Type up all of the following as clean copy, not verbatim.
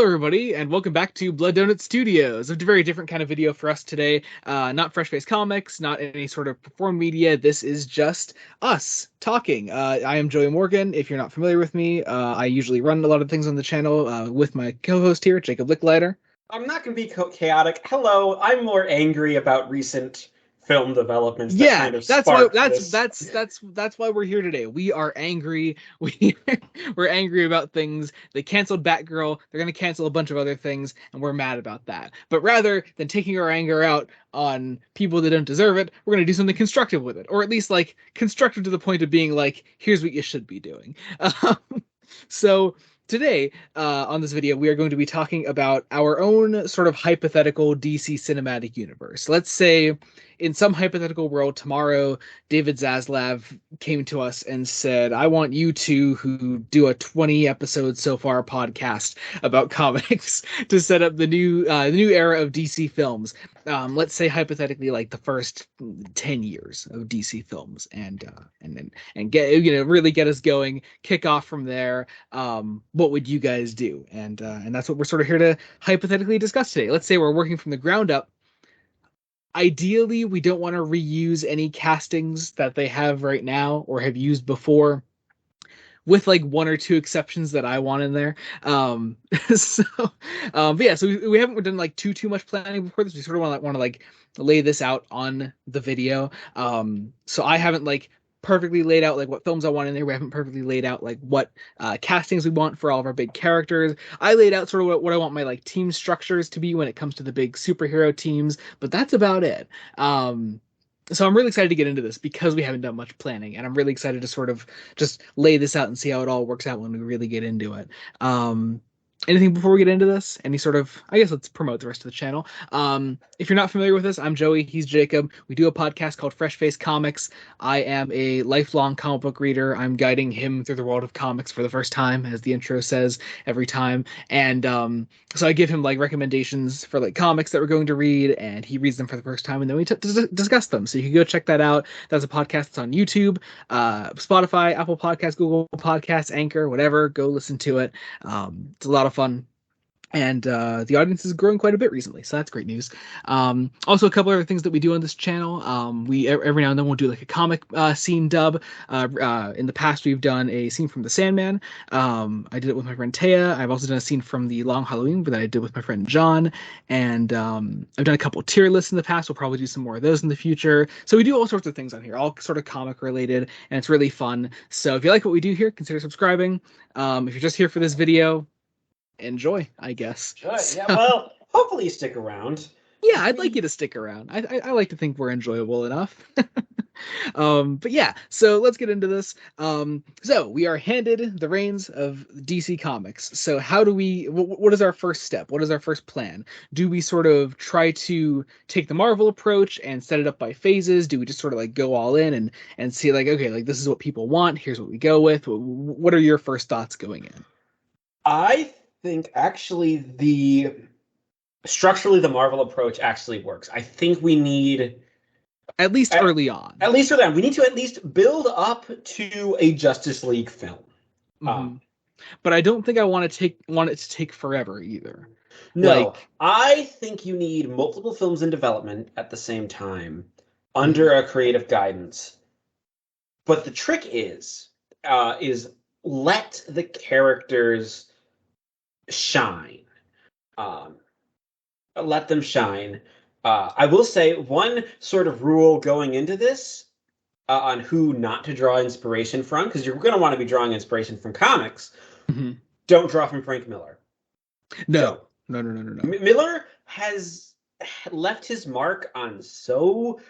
everybody, and welcome back to Blood Donut Studios. A very different kind of video for us today. Not Fresh Face Comics, not any sort of perform media. This is just us talking. I am Joey Morgan. If you're not familiar with me, I usually run a lot of things on the channel with my co-host here, Jacob Licklider. I'm not going to be chaotic. Hello, I'm more angry about recent film developments that Yeah, kind of that's why sparked this. that's why we're here today. We are angry. We're angry about things. They canceled Batgirl. They're gonna cancel a bunch of other things, and we're mad about that. But rather than taking our anger out on people that don't deserve it, we're gonna do something constructive with it, or at least like constructive to the point of being like, here's what you should be doing. So today, on this video, we are going to be talking about our own sort of hypothetical DC cinematic universe. Let's say in some hypothetical world tomorrow, David Zaslav came to us and said, I want you two who do a 20 episode so far podcast about comics to set up the new era of DC films. Let's say hypothetically like the first 10 years of DC films and get, really get us going, kick off from there. What would you guys do? And that's what we're sort of here to hypothetically discuss today. Let's say we're working from the ground up. Ideally, we don't want to reuse any castings that they have right now or have used before, with like one or two exceptions that I want in there. So, but yeah, so we haven't done like too much planning before this. We sort of want to like lay this out on the video. So I haven't like perfectly laid out like what films I want in there. We haven't perfectly laid out like what castings we want for all of our big characters. I laid out sort of what I want my like team structures to be when it comes to the big superhero teams, but that's about it. So I'm really excited to get into this because we haven't done much planning, and I'm really excited to sort of just lay this out and see how it all works out when we really get into it. Anything before we get into this? Any sort of, I guess let's promote the rest of the channel. If you're not familiar with us, I'm Joey, he's Jacob. We do a podcast called Fresh Face Comics. I am a lifelong comic book reader. I'm guiding him through the world of comics for the first time, as the intro says every time. And so I give him like recommendations for like comics that we're going to read, and he reads them for the first time, and then we discuss them. So you can go check that out. That's a podcast that's on YouTube, Spotify, Apple Podcasts, Google Podcasts, Anchor, whatever. Go listen to it. It's a lot of fun, and the audience is growing quite a bit recently, so that's great news. Also, a couple other things that we do on this channel. We every now and then we'll do like a comic scene dub. In the past, we've done a scene from The Sandman. I did it with my friend Taya. I've also done a scene from The Long Halloween that I did with my friend John, and I've done a couple tier lists in the past. We'll probably do some more of those in the future. So we do all sorts of things on here, all sort of comic related, and it's really fun. So if you like what we do here, consider subscribing. If you're just here for this video, enjoy, I guess. Sure, So, yeah, well, hopefully you stick around. yeah, I'd like you to stick around. I like to think we're enjoyable enough. But yeah, so let's get into this. So we are handed the reins of DC Comics. So how do we, what is our first step? What is our first plan? Do we sort of try to take the Marvel approach and set it up by phases? Do we just sort of like go all in and see like, okay, like this is what people want, here's what we go with? What are your first thoughts going in? I think actually structurally the Marvel approach actually works. I think we need At least early on. at least early on, we need to at least build up to a Justice League film. Mhm. But I don't think I want it to take forever either. No, Like, I think you need multiple films in development at the same time under a creative guidance. But the trick is let the characters shine. Let them shine. I will say one sort of rule going into this on who not to draw inspiration from, because you're going to want to be drawing inspiration from comics. mhm. Don't draw from Frank Miller. No, no. Miller has left his mark on so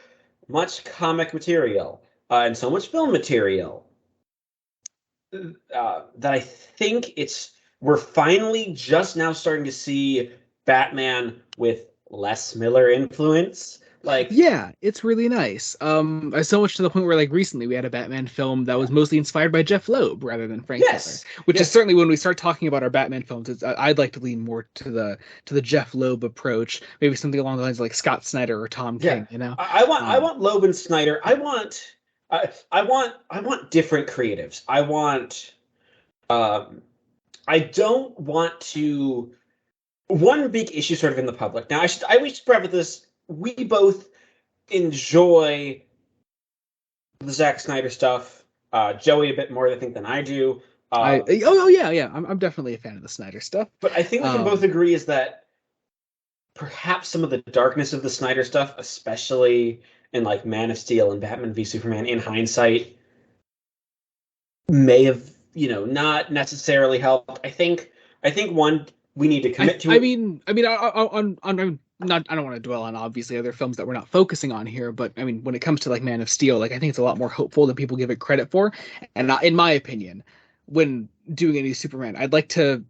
much comic material and so much film material that I think we're finally just now starting to see Batman with less Miller influence. Like, Yeah, it's really nice. So much to the point where like recently we had a Batman film that was mostly inspired by Jeff Loeb rather than Frank Miller, yes, which is yes, certainly when we start talking about our Batman films, I'd like to lean more to the Jeff Loeb approach, maybe something along the lines of like Scott Snyder or Tom yeah. King, you know. I want Loeb and Snyder. I want different creatives. I don't want to one big issue sort of in the public. Now, we should preface this. We both enjoy the Zack Snyder stuff. Joey a bit more, I think, than I do. Yeah, I'm definitely a fan of the Snyder stuff. But I think we can both Um, agree is that perhaps some of the darkness of the Snyder stuff, especially in like Man of Steel and Batman v Superman, in hindsight, may have not necessarily helped. I think one we need to commit to I it. mean, I'm not. I don't want to dwell on obviously other films that we're not focusing on here, but I mean, when it comes to like Man of Steel, like I think it's a lot more hopeful than people give it credit for. And in my opinion, when doing a new Superman, I'd like to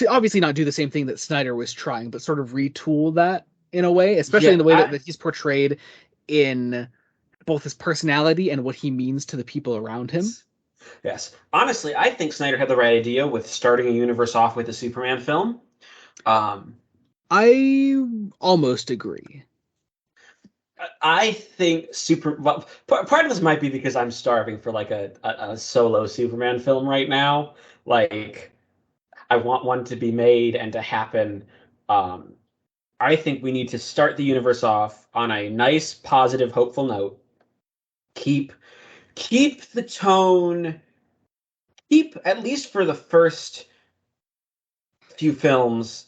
obviously not do the same thing that Snyder was trying, but sort of retool that in a way, especially in Yeah, the way that he's portrayed in both his personality and what he means to the people around him. yes. Honestly, I think Snyder had the right idea with starting a universe off with a Superman film. Um, I almost agree. I think part of this might be because I'm starving for like a solo Superman film right now. Like I want one to be made and to happen. Um, I think we need to start the universe off on a nice, positive, hopeful note. Keep keep the tone. Keep at least for the first few films.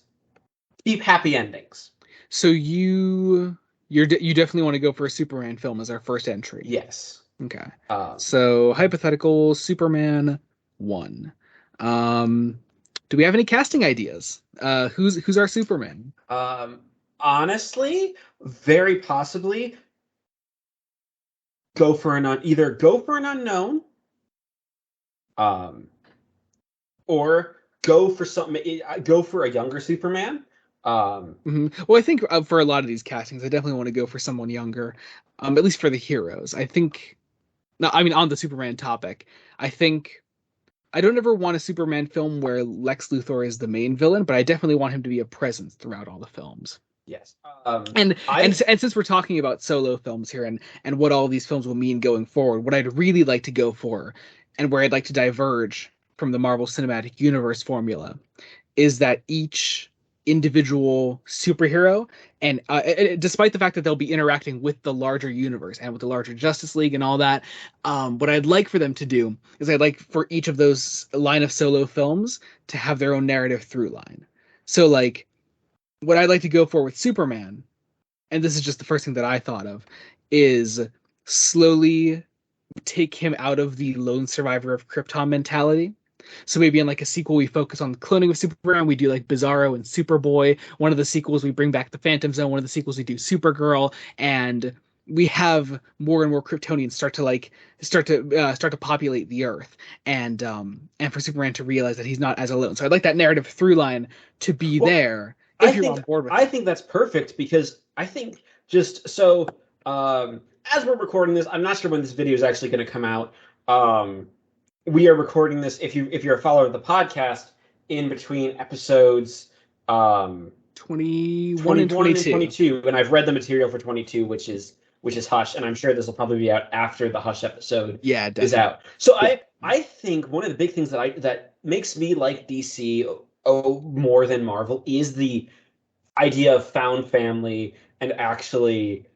Keep happy endings. So you definitely want to go for a Superman film as our first entry. Yes. Okay. Um, So hypothetical Superman 1. Um do we have any casting ideas? Who's our Superman? um, honestly, very possibly either go for an unknown, um, or go for a younger Superman. Um, Well, I think for a lot of these castings, I definitely want to go for someone younger, at least for the heroes. I think, no, I mean, on the Superman topic, I think I don't ever want a Superman film where Lex Luthor is the main villain, but I definitely want him to be a presence throughout all the films. yes. And since we're talking about solo films here and what all these films will mean going forward, what I'd really like to go for, and where I'd like to diverge from the Marvel Cinematic Universe formula, is that each individual superhero and despite the fact that they'll be interacting with the larger universe and with the larger Justice League and all that, what I'd like for them to do is I'd like for each of those line of solo films to have their own narrative through line. So like what I'd like to go for with Superman, and this is just the first thing that I thought of, is slowly take him out of the lone survivor of Krypton mentality. So maybe in like a sequel, we focus on the cloning of Superman. We do like Bizarro and Superboy. One of the sequels, we bring back the Phantom Zone. One of the sequels, we do Supergirl, and we have more and more Kryptonians start to populate the Earth, and for Superman to realize that he's not as alone. So I'd like that narrative through line to be Well, there I if you're think on board with I that. think that's perfect because I think just so as we're recording this, I'm not sure when this video is actually going to come out. Um, we are recording this if you're a follower of the podcast in between episodes um 21 and 21 and 22. 22, and I've read the material for 22, which is Hush, and I'm sure this will probably be out after the Hush episode Yeah, is definitely. out. So I think one of the big things that makes me like DC more than Marvel is the idea of found family and actually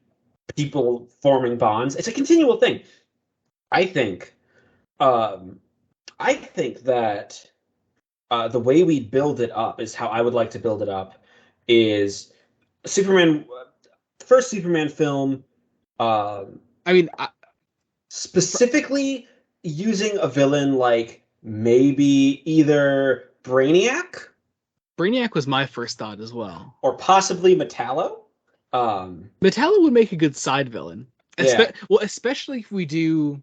people forming bonds. It's a continual thing. I think um I think that the way we build it up is how I would like to build it up is Superman first Superman film um I mean, specifically using a villain like maybe either Brainiac Brainiac was my first thought as well. or possibly Metallo. Um, Metallo would make a good side villain. yeah, Especially if we do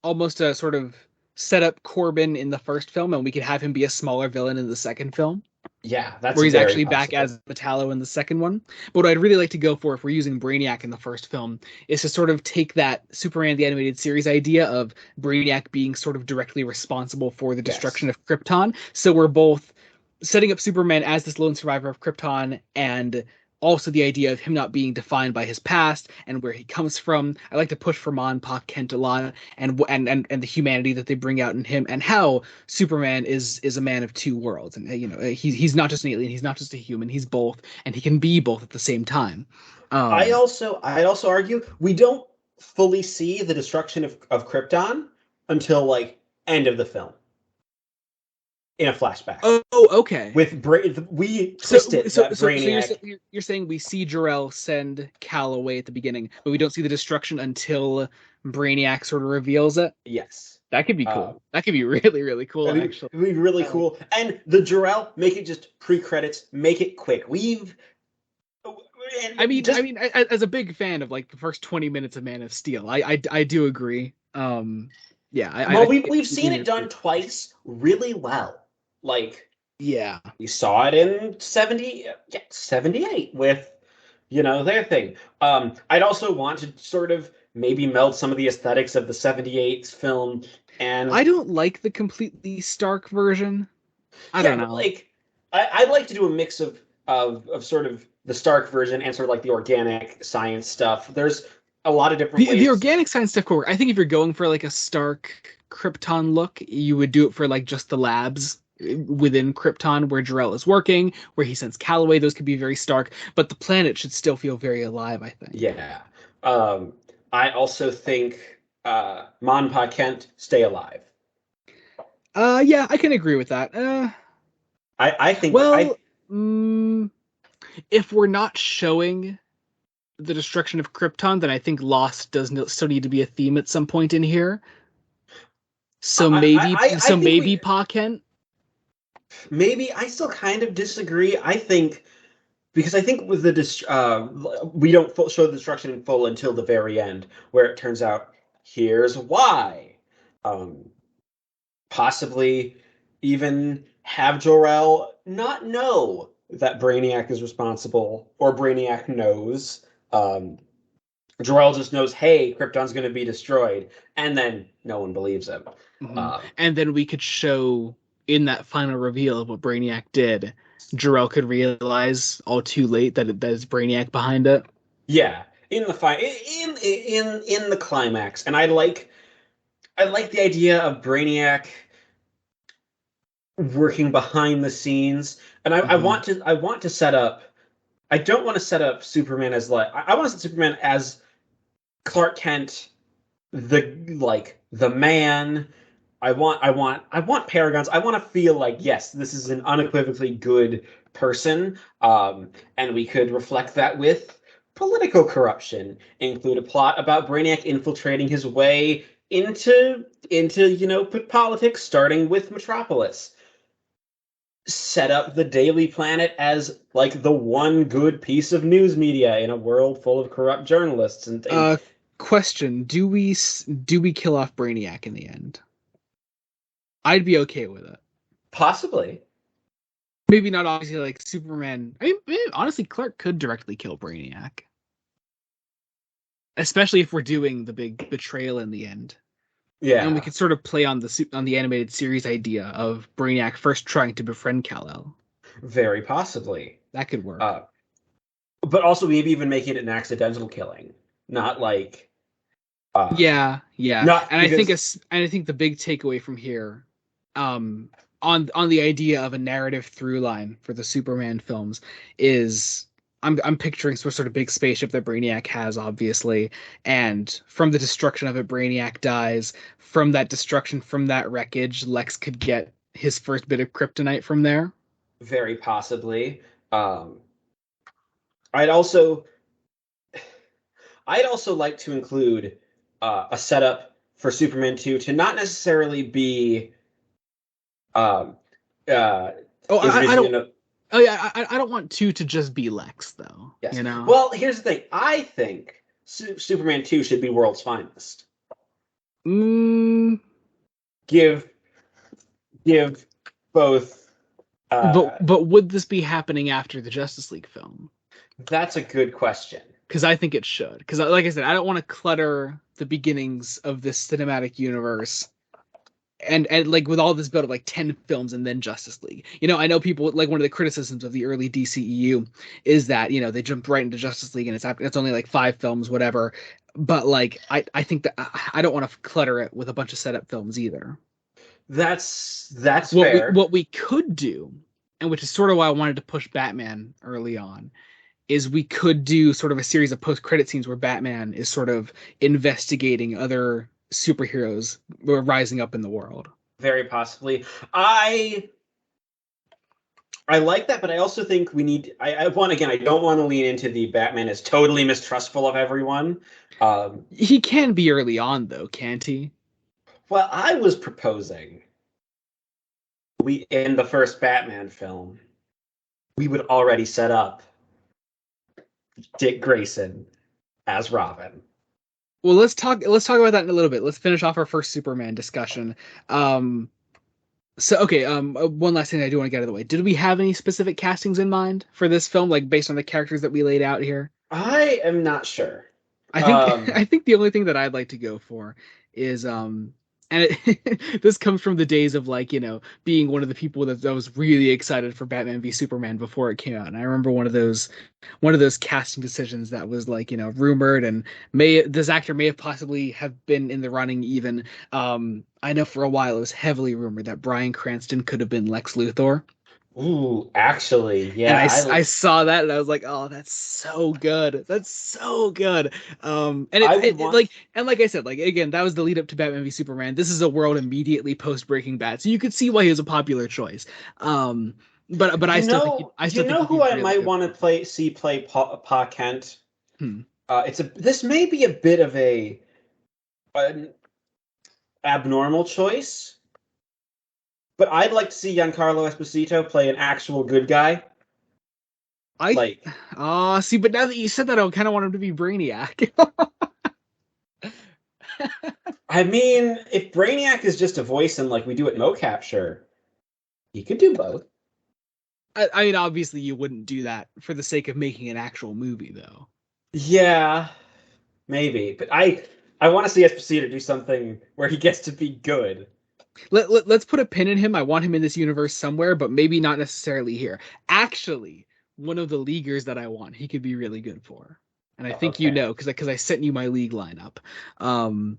almost a sort of set up Corbin in the first film and we could have him be a smaller villain in the second film, yeah, that's where he's very actually back possible. as Metallo in the second one. But what I'd really like to go for if we're using Brainiac in the first film is to sort of take that Superman the Animated Series idea of Brainiac being sort of directly responsible for the Yes. destruction of Krypton. So we're both setting up Superman as this lone survivor of Krypton and also the idea of him not being defined by his past and where he comes from. I like to push for Ma Pa Kent a lot, and the humanity that they bring out in him, and how Superman is a man of two worlds, and he's not just an alien, he's not just a human, he's both, and he can be both at the same time. Um, I'd also argue we don't fully see the destruction of Krypton until like end of the film in a flashback. oh, okay. We So, twist it so, that so, so Brainiac. you're saying we see Jor-El send Kal away at the beginning, but we don't see the destruction until Brainiac sort of reveals it. Yes. That could be Uh, cool. That could be really, really I cool, think actually. it'd be really I like cool. And the Jor-El, make it just pre-credits, make it quick. We've I just mean, as a big fan of like the first 20 minutes of Man of Steel, I do agree. Yeah, well, I we've seen completely it done agree. twice really well. Like Yeah, we saw it in 78 with their thing. I'd also want to sort of maybe meld some of the aesthetics of the 78 film and I don't like the completely Stark version. I yeah, don't but know. like I'd like to do a mix of sort of the Stark version and sort of like the organic science stuff. There's a lot of different The ways. organic science stuff cool. I think if you're going for like a Stark Krypton look, you would do it for like just the labs within Krypton where Jor-El is working, where he sends Calloway. Those could be very Stark, but the planet should still feel very alive, I think. Yeah. Um, I also think Monpa Kent stay alive. Yeah, I can agree with that. I think I Well, mm, if we're not showing the destruction of Krypton, then I think Lost does still need to be a theme at some point in here. So maybe, I so think maybe Pa Kent. maybe I still kind of disagree. I think because I think with we don't show the destruction in full until the very end, where it turns out here's why. Um, Possibly even have Jor-El not know that Brainiac is responsible, or Brainiac knows. Um, Jor-El just knows, hey, Krypton's going to be destroyed, and then no one believes him. Mhm. Uh, And then we could show in that final reveal of what Brainiac did, Jor-El could realize all too late that is Brainiac behind it. yeah, in the in the climax, and I like the idea of Brainiac working behind the scenes, and Mhm. I want to set up. I don't want to set up Superman as like I want to set Superman as Clark Kent, the man. I want paragons. I want to feel like yes, this is an unequivocally good person, and we could reflect that with political corruption. Include a plot about Brainiac infiltrating his way into politics, starting with Metropolis. Set up the Daily Planet as like the one good piece of news media in a world full of corrupt journalists and Uh, Question: do we kill off Brainiac in the end? I'd be okay with it. possibly. Maybe not obviously like Superman. I mean, honestly, Clark could directly kill Brainiac, especially if we're doing the big betrayal in the end. And we Yeah, could sort of play on the animated series idea of Brainiac first trying to befriend Kal-El. very possibly. That could work. Uh, but also maybe even making it an accidental killing, not like Yeah, yeah. not because And I think the big takeaway from here, um, on the idea of a narrative through line for the Superman films is I'm picturing some sort of big spaceship that Brainiac has, obviously, and from the destruction of it, Brainiac dies. From that destruction, from that wreckage, Lex could get his first bit of kryptonite from there. very possibly. Um, I'd also I'd also like to include a setup for Superman 2 to not necessarily be um, uh, Oh, I introducing don't. an Oh yeah, I don't want two to just be Lex though. yes. You know. Well, here's the thing. I think Superman 2 should be world's finest. Mm, Give give both but would this be happening after the Justice League film? that's a good question. Because I think it should. Because like I said, I don't want to clutter the beginnings of this cinematic universe and like with all this build of like 10 films and then Justice League. I know people like one of the criticisms of the early DCEU is that, they jumped right into Justice League and it's only like 5 films, whatever. But like I think that I don't want to clutter it with a bunch of setup films either. That's What we fair. what we could do, and which is sort of why I wanted to push Batman early on, is we could do sort of a series of post-credit scenes where Batman is sort of investigating other superheroes who are rising up in the world. Very possibly. I I like that, but I also think we need. I don't want to lean into the Batman is totally mistrustful of everyone. Um, He can be early on though, can't he? well, I was proposing we in the first Batman film we would already set up Dick Grayson as Robin. Well, let's talk about that in a little bit. Let's finish off our first Superman discussion. Um one last thing I do want to get out of the way. Did we have any specific castings in mind for this film, like based on the characters that we laid out here? I am not sure. I think Um, I think the only thing that I'd like to go for is this comes from the days of like, being one of the people that was really excited for Batman v Superman before it came out. And I remember one of those casting decisions that was like, rumored and may this actor may have possibly have been in the running even. I know for a while it was heavily rumored that Bryan Cranston could have been Lex Luthor. ooh, actually, And yeah, I saw that and I was like, oh, that's so good. That's so good. And I would want. like I said, like again, that was the lead up to Batman v Superman. This is a world immediately post Breaking Bad, so you could see why he was a popular choice. Um, but I still You think know he'd who be I really might good want to for it. play Pa Kent. Hmm. This may be a bit of an abnormal choice, but I'd like to see Giancarlo Esposito play an actual good guy. I Like, see, but now that you said that, I kind of want him to be Brainiac. I mean, if Brainiac is just a voice and like we do it mocap, sure, he could do both. I mean, obviously, you wouldn't do that for the sake of making an actual movie, though. Yeah, maybe, but I want to see Esposito do something where he gets to be good. Let's put a pin in him. I want him in this universe somewhere, but maybe not necessarily here. Actually, one of the leaguers that I want, he could be really good for. And I think you Okay. know because I sent you my league lineup. Um,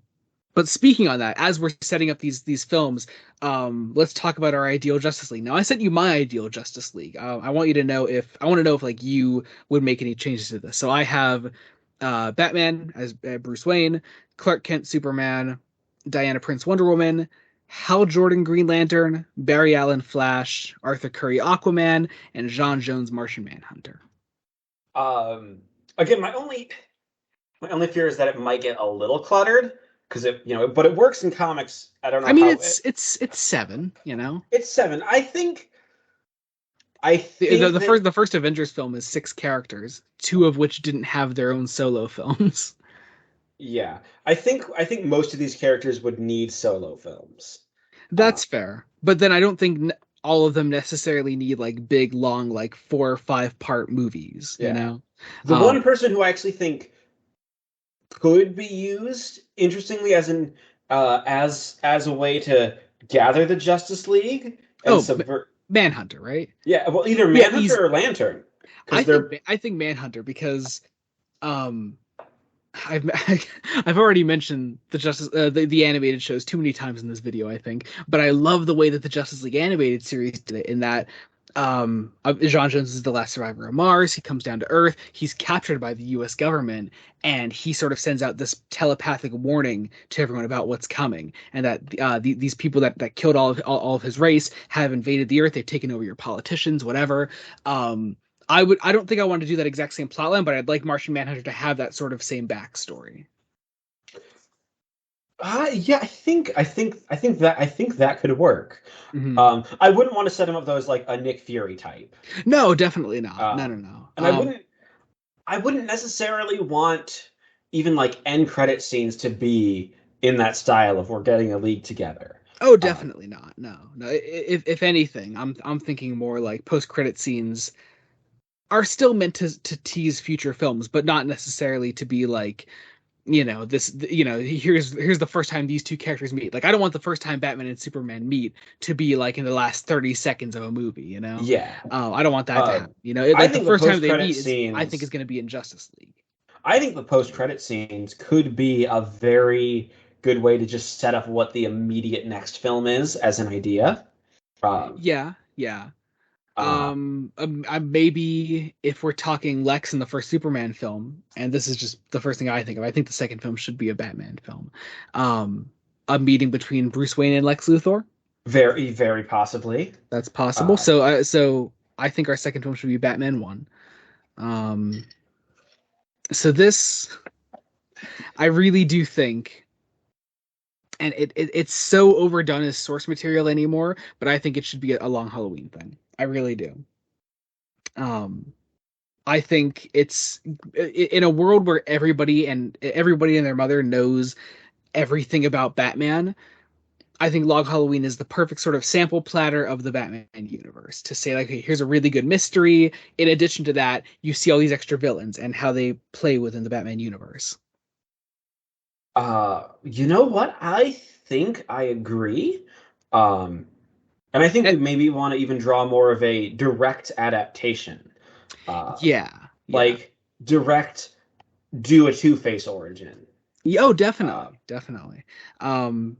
but speaking on that, as we're setting up these films, let's talk about our ideal Justice League. Now, I sent you my ideal Justice League. I want to know if like you would make any changes to this. So I have Batman as Bruce Wayne, Clark Kent Superman, Diana Prince Wonder Woman, Hal Jordan Green Lantern, Barry Allen Flash, Arthur Curry Aquaman, and John Jones Martian Manhunter. Um, again, my only fear is that it might get a little cluttered because but it works in comics. I don't I know mean, how it's seven. it's seven. I The, the think the that first the first Avengers film is 6 characters, two of which didn't have their own solo films. yeah, I think most of these characters would need solo films. Uh, That's fair, but then I don't think all of them necessarily need like big, long, like 4 or 5 part movies. yeah, the one Um, person who I actually think could be used, interestingly, as a way to gather the Justice League and oh, subvert. Manhunter, right? Yeah, well, either Yeah, Manhunter or Lantern, I because think they're I think Manhunter because um I've I've already mentioned the animated shows too many times in this video, I think. But I love the way that the Justice League animated series did it in that John Jones is the last survivor of Mars. He comes down to Earth. He's captured by the US government and he sort of sends out this telepathic warning to everyone about what's coming and that these people that killed all of his race have invaded the Earth. They've taken over your politicians, whatever. I don't think I want to do that exact same plotline, but I'd like Martian Manhunter to have that sort of same backstory. yeah, I think that could work. Hmm. I wouldn't want to set him up though as like a Nick Fury type. No, definitely not. No, no, Um, no. and I wouldn't necessarily want even like end credit scenes to be in that style of we're getting a league together. Oh, Um, definitely not. No, no. If anything, I'm thinking more like post credit scenes are still meant to tease future films, but not necessarily to be like here's the first time these two characters meet. Like, I don't want the first time Batman and Superman meet to be like in the last 30 seconds of a movie. Yeah. I don't want that to Uh, happen. I Like the think the first time post they credit meet is, I think, is scenes. going to be in Justice League. I think the post credit scenes could be a very good way to just set up what the immediate next film is as an idea. Um, Yeah, yeah. uh, Maybe if we're talking Lex in the first Superman film, and this is just the first thing I think of, I think the second film should be a Batman film. Um, a meeting between Bruce Wayne and Lex Luthor. very, very possibly. That's possible. Uh, So I think our second film should be Batman One. Um, so this, I really do think, and it's so overdone as source material anymore, but I think it should be a Long Halloween thing. I really do. Um, I think it's in a world where everybody and their mother knows everything about Batman. I think Long Halloween is the perfect sort of sample platter of the Batman universe to say, like, hey, here's a really good mystery. In addition to that, you see all these extra villains and how they play within the Batman universe. you know what? I think I agree. Um, and I think we And, maybe want to even draw more of a direct adaptation. Uh, yeah, yeah. like direct do a Two-Face origin. Oh, Uh, definitely, definitely. Um,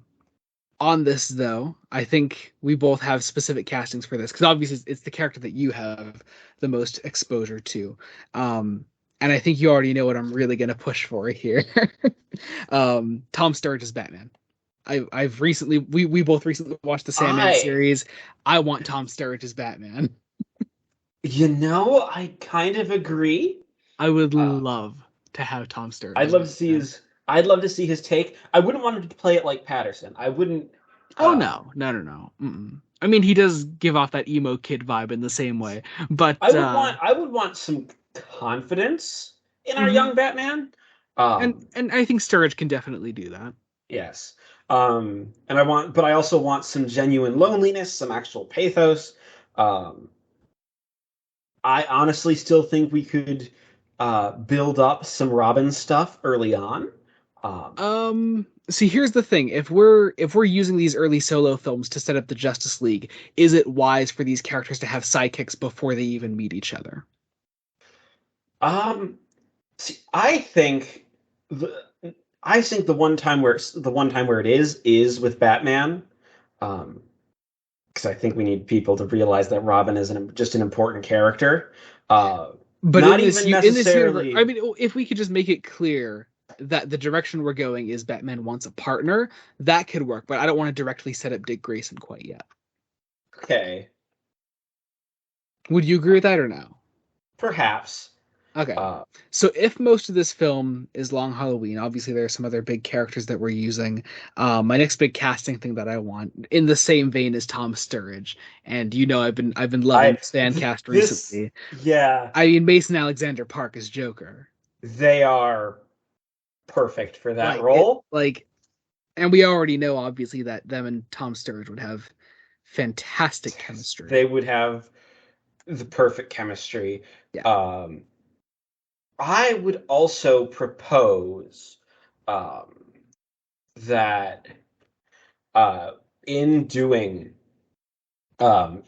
on this though, I think we both have specific castings for this because obviously it's the character that you have the most exposure to. Um, and I think you already know what I'm really gonna push for here. Tom Sturridge as Batman. I've recently we both recently watched the Sandman I, series. I want Tom Sturridge as Batman. I kind of agree. I would Uh, love to have Tom Sturridge I'd as love to see Batman. his. I'd love to see his take. I wouldn't want him to play it like Patterson. I wouldn't. Oh Um, no, no, no, no. Mm-mm. I mean, he does give off that emo kid vibe in the same way, I but would want. I would want some confidence in our mhm. young Batman. and Um, and I think Sturridge can definitely do that. yes. And but I also want some genuine loneliness, some actual pathos. Um, I honestly still think we could build up some Robin stuff early on. Um, See, here's the thing: if we're using these early solo films to set up the Justice League, is it wise for these characters to have sidekicks before they even meet each other? um, See, the I think the one time where it is with Batman. Um, because I think we need people to realize that Robin is just an important character. Uh, But Not even in this universe, I necessarily. mean, if we could just make it clear that the direction we're going is Batman wants a partner, that could work. But I don't want to directly set up Dick Grayson quite yet. Okay, Would you agree with that or no? perhaps. Okay. Uh, So if most of this film is Long Halloween, obviously there are some other big characters that we're using. My next big casting thing that I want, in the same vein as Tom Sturridge, and I've been loving I this fan cast this recently. Yeah, I mean Mason Alexander Park as Joker. they are perfect for that Like it role. like and we already know obviously that them and Tom Sturridge would have fantastic chemistry. They would have the perfect chemistry. Yeah. Um, I would also propose um, that uh, in doing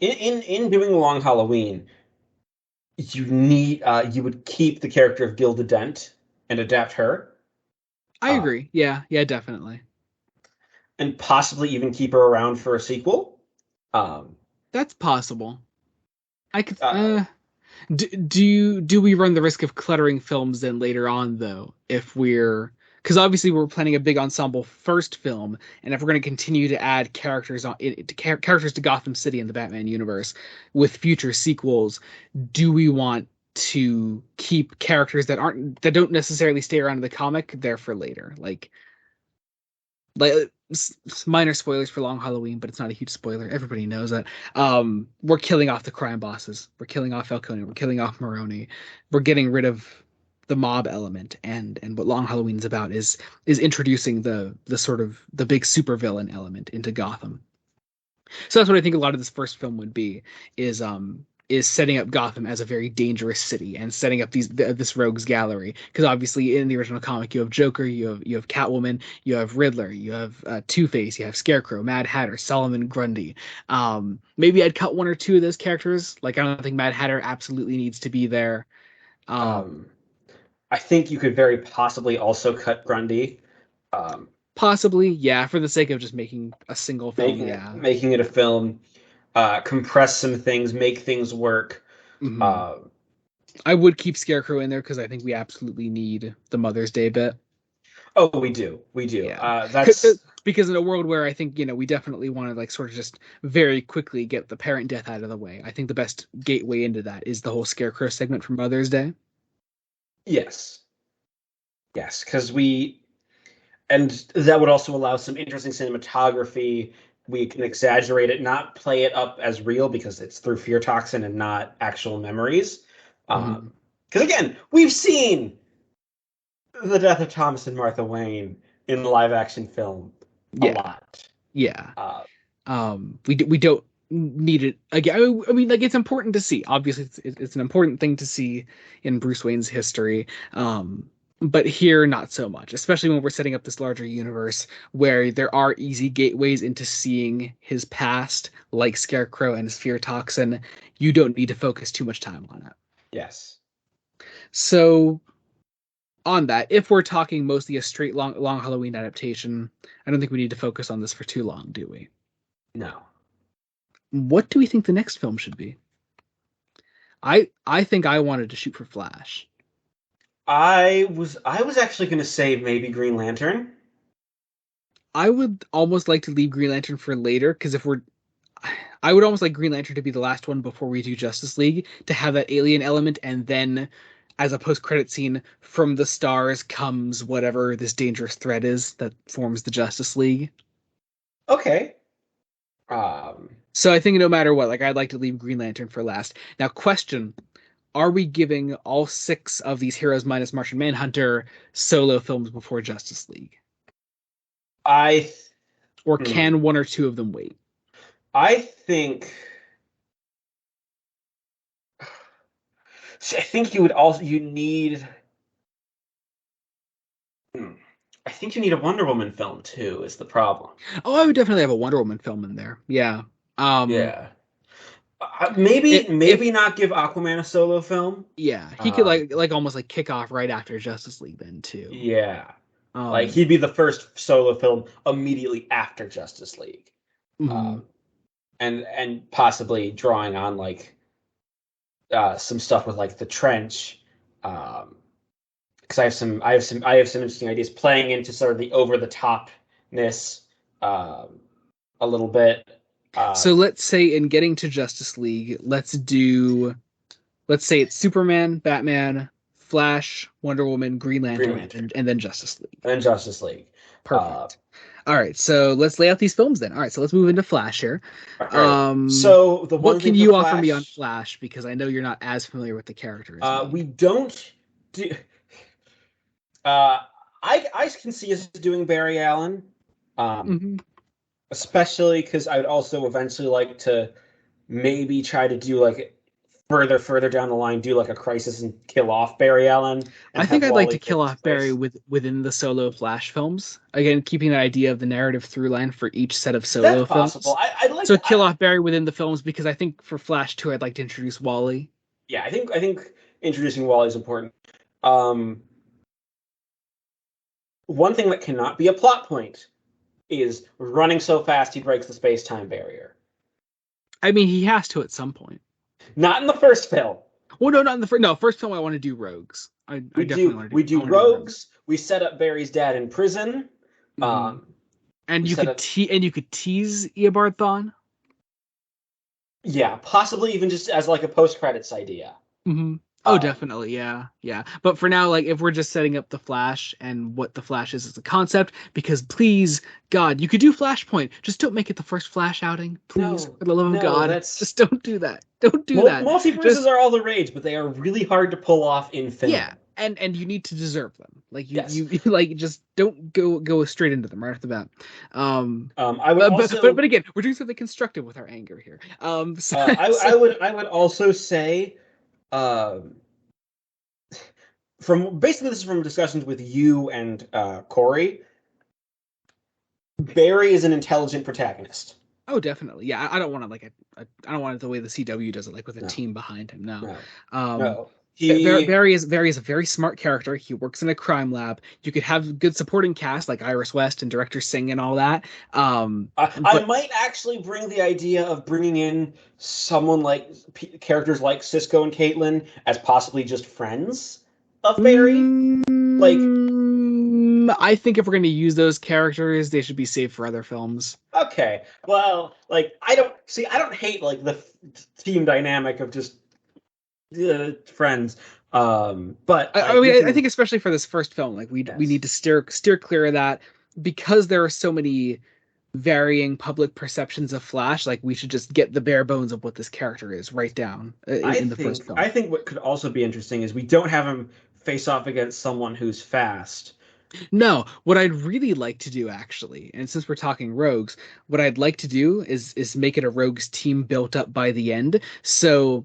in doing Long Halloween, you would keep the character of Gilda Dent and adapt her, I uh, agree. Yeah, yeah, definitely. and possibly even keep her around for a sequel. Um, That's possible. I could uh, do we run the risk of cluttering films then later on though if we're because obviously we're planning a big ensemble first film, and if we're going to continue to add characters to Gotham City in the Batman universe with future sequels, do we want to keep characters that don't necessarily stay around in the comic there for later, like minor spoilers for Long Halloween, but it's not a huge spoiler. Everybody knows that. We're killing off the crime bosses. We're killing off Falcone. We're killing off Maroni. We're getting rid of the mob element, and what Long Halloween's about is introducing the sort of the big supervillain element into Gotham. So that's what I think a lot of this first film would be is is setting up Gotham as a very dangerous city and setting up this rogues gallery. Because obviously in the original comic you have Joker, you have Catwoman, you have Riddler, you have Two-Face, you have Scarecrow, Mad Hatter, Solomon Grundy. Maybe I'd cut one or two of those characters. Like I don't think Mad Hatter absolutely needs to be there. Um, I think you could very possibly also cut Grundy. Um, Possibly, yeah, for the sake of just making a single film, yeah. making it a film, compress some things, make things work. Hmm. Uh, I would keep Scarecrow in there because I think we absolutely need the Mother's Day bit. oh, we do. Yeah. That's Because in a world where I think, we definitely want to like sort of just very quickly get the parent death out of the way. I think the best gateway into that is the whole Scarecrow segment from Mother's Day. yes, yes, because and that would also allow some interesting cinematography. We can exaggerate it, not play it up as real because it's through fear toxin and not actual memories. Hmm. Because again, we've seen the death of Thomas and Martha Wayne in live action film a Yeah. lot. Yeah. Uh, We don't need it again. I mean, like it's important to see. Obviously, it's an important thing to see in Bruce Wayne's history. But here, not so much. Especially when we're setting up this larger universe where there are easy gateways into seeing his past, like Scarecrow and his fear toxin. You don't need to focus too much time on it. yes. So, on that, if we're talking mostly a straight long Halloween adaptation, I don't think we need to focus on this for too long, do we? No. What do we think the next film should be? I think I wanted to shoot for Flash. I was actually going to say maybe Green Lantern. I would almost like to leave Green Lantern for later because if we're I would almost like Green Lantern to be the last one before we do Justice League to have that alien element and then as a post-credit scene from the stars comes whatever this dangerous threat is that forms the Justice League. Okay. Um, So I think no matter what, like I'd like to leave Green Lantern for last. Now, question, are we giving all six of these heroes minus Martian Manhunter solo films before Justice League? I Or hmm, can one or two of them wait? I think see, I think you need hmm, I think you need a Wonder Woman film too, is the problem. Oh, I would definitely have a Wonder Woman film in there. Yeah. Um, Yeah. Maybe if maybe not give Aquaman a solo film. yeah, he could Um, like almost like kick off right after Justice League then too. yeah. Like Um, he'd be the first solo film immediately after Justice League. mhm. Um, and possibly drawing on like some stuff with like the trench. Because I have some interesting ideas playing into sort of the over the topness a little bit. Uh, So let's say in getting to Justice League, let's say it's Superman, Batman, Flash, Wonder Woman, Green Green Lantern, Lantern and then Justice League. and Justice League. Uh, Perfect. All right, so let's lay out these films then. All right, so let's move into Flash here. all right. So the What one can thing for you offer me on Flash, Flash? Because I know you're not as familiar with the character as we me. don't do. Uh, I can see us doing Barry Allen, um, Hmm. especially because I would also eventually like to maybe try to do like further down the line, do like a crisis and kill off Barry Allen and I think have I'd like to Wally kill take his off Barry place. within the solo Flash films. Again, keeping the idea of the narrative through line for each set of That's solo possible. films. I'd like So to. kill off Barry within the films because I think for Flash 2, I'd like to introduce Wally. Yeah, I think introducing Wally is important. Um, one thing that cannot be a plot point is running so fast he breaks the space time barrier. I mean, he has to at some point. Not in the first film. Well, no, not in the first. No, first film I want to do Rogues. I definitely want to do. We I do want to do Rogues. rogues. We set up Barry's dad in prison. Hmm. Um, And we you set could up tease Eobard Thawne. yeah, possibly even just as like a post credits idea. Hmm. Oh, Um, definitely, yeah, yeah. But for now, like, if we're just setting up the Flash and what the Flash is as a concept, because please, God, you could do Flashpoint. Just don't make it the first Flash outing, please, no, for the love of no, God. that's Just don't do that. Don't do that. multiverses Just are all the rage, but they are really hard to pull off in yeah, film. and you need to deserve them. Like Yes. you like just don't go straight into them right off the bat. Um, I would but also again, we're doing something constructive with our anger here. So, I so would also say um from basically this is from discussions with you and Corey. Barry is an intelligent protagonist. oh, definitely, yeah. I don't want to like I don't want it the way the CW does it, like with a No, team behind him. No, no, um, no. He Barry is a very smart character. He works in a crime lab. You could have good supporting cast like Iris West and director Singh and all that. I But might actually bring the idea of bringing in someone like characters like Cisco and Caitlin as possibly just friends of Barry. Like, I think if we're going to use those characters, they should be saved for other films. okay, well, like I don't hate like the team dynamic of just friends. But I like we mean, I can, think especially for this first film, like we yes. need to steer clear of that because there are so many varying public perceptions of Flash. Like we should just get the bare bones of what this character is right down in the first film. I think what could also be interesting is we don't have him face off against someone who's fast. No, what I'd really like to do actually, and since we're talking rogues, what I'd like to do is make it a rogues team built up by the end. So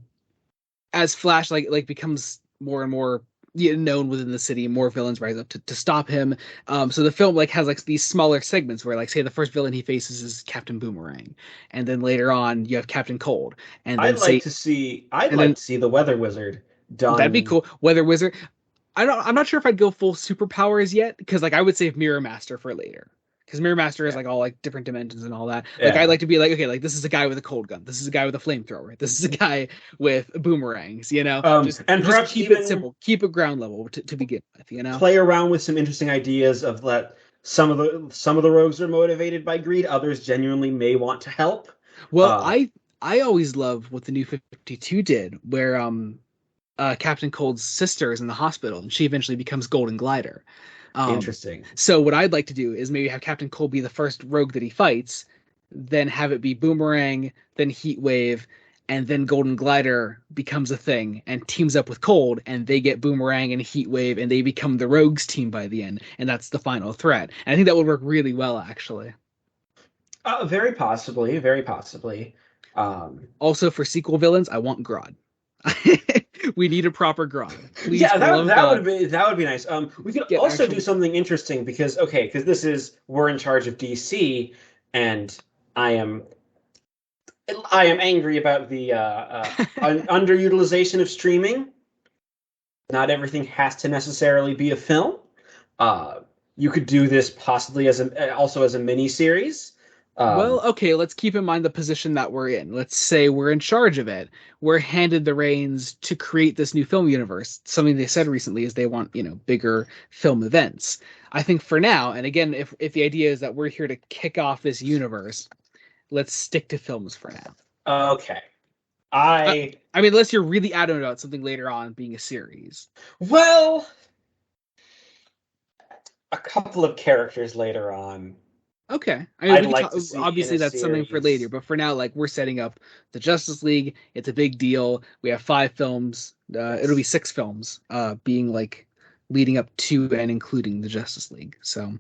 as Flash becomes more and more known within the city, more villains rise up to stop him. So the film like has like these smaller segments where like say the first villain he faces is Captain Boomerang, and then later on you have Captain Cold, and then say I'd and like then to see the Weather Wizard that'd be done. cool. Weather Wizard. I'm not sure if I'd go full superpowers yet because like I would save Mirror Master for later. Because Mirror Master is Yeah. like all like different dimensions and all that. Like I'd Yeah. like to be like, okay, like this is a guy with a cold gun. This is a guy with a flamethrower. This is a guy with boomerangs, you know? And Just perhaps keep it even simple. Keep it ground level to begin with, you know? play around with some interesting ideas of that some of the rogues are motivated by greed, others genuinely may want to help. Well, Uh I always love what the new 52 did, where Captain Cold's sister is in the hospital and she eventually becomes Golden Glider. Um, Interesting. so what I'd like to do is maybe have Captain Cold be the first rogue that he fights, then have it be Boomerang, then Heat Wave, and then Golden Glider becomes a thing and teams up with Cold, and they get Boomerang and Heat Wave, and they become the Rogues team by the end, and that's the final threat. And I think that would work really well, actually. Very possibly, very possibly. Um Also, for sequel villains, I want Grodd. We need a proper Grodd. Please, yeah, for the love of God, that would be nice. We could get also do actual. something interesting because this is we're in charge of DC and I am I am angry about the underutilization of streaming. Not everything has to necessarily be a film. Uh, you could do this possibly as also as a mini series. Well, Um, okay, let's keep in mind the position that we're in. Let's say we're in charge of it. We're handed the reins to create this new film universe. Something they said recently is they want, bigger film events. I think for now, and again, if the idea is that we're here to kick off this universe, let's stick to films for now. okay, I, I I mean, unless you're really adamant about something later on being a series. well, a couple of characters later on, Okay. I mean, I'd we could like talk. to see in Obviously, a that's something for later. series. But for now, like we're setting up the Justice League. It's a big deal. We have 5 films. It'll be Yes. 6 films. Being like leading up to and including the Justice League. So,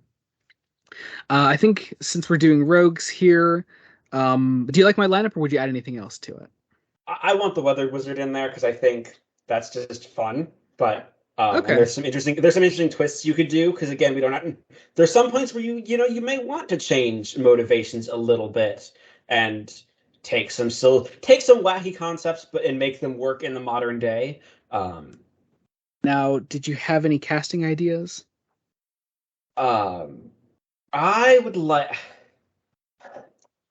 I think since we're doing rogues here, do you like my lineup, or would you add anything else to it? I want the Weather Wizard in there because I think that's just fun. But and Okay. there's some interesting twists you could do because again we don't have, there's some points where you may want to change motivations a little bit and take some wacky concepts but and make them work in the modern day. Um, Now, did you have any casting ideas? um, I would like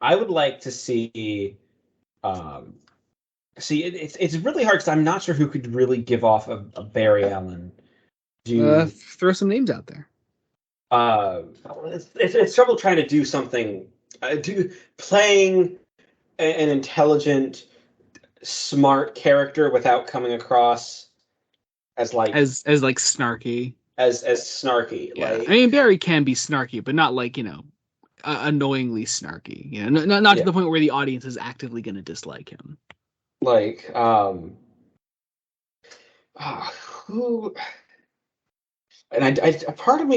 I would like to see um, it's really hard because I'm not sure who could really give off a Barry Allen. Do Throw some names out there. uh, it's trouble trying to do something. Do playing an intelligent, smart character without coming across as like As like snarky. as snarky. Yeah. I mean, Barry can be snarky, but not like annoyingly snarky. Not to Yeah, the point where the audience is actively going to dislike him. like who. And part of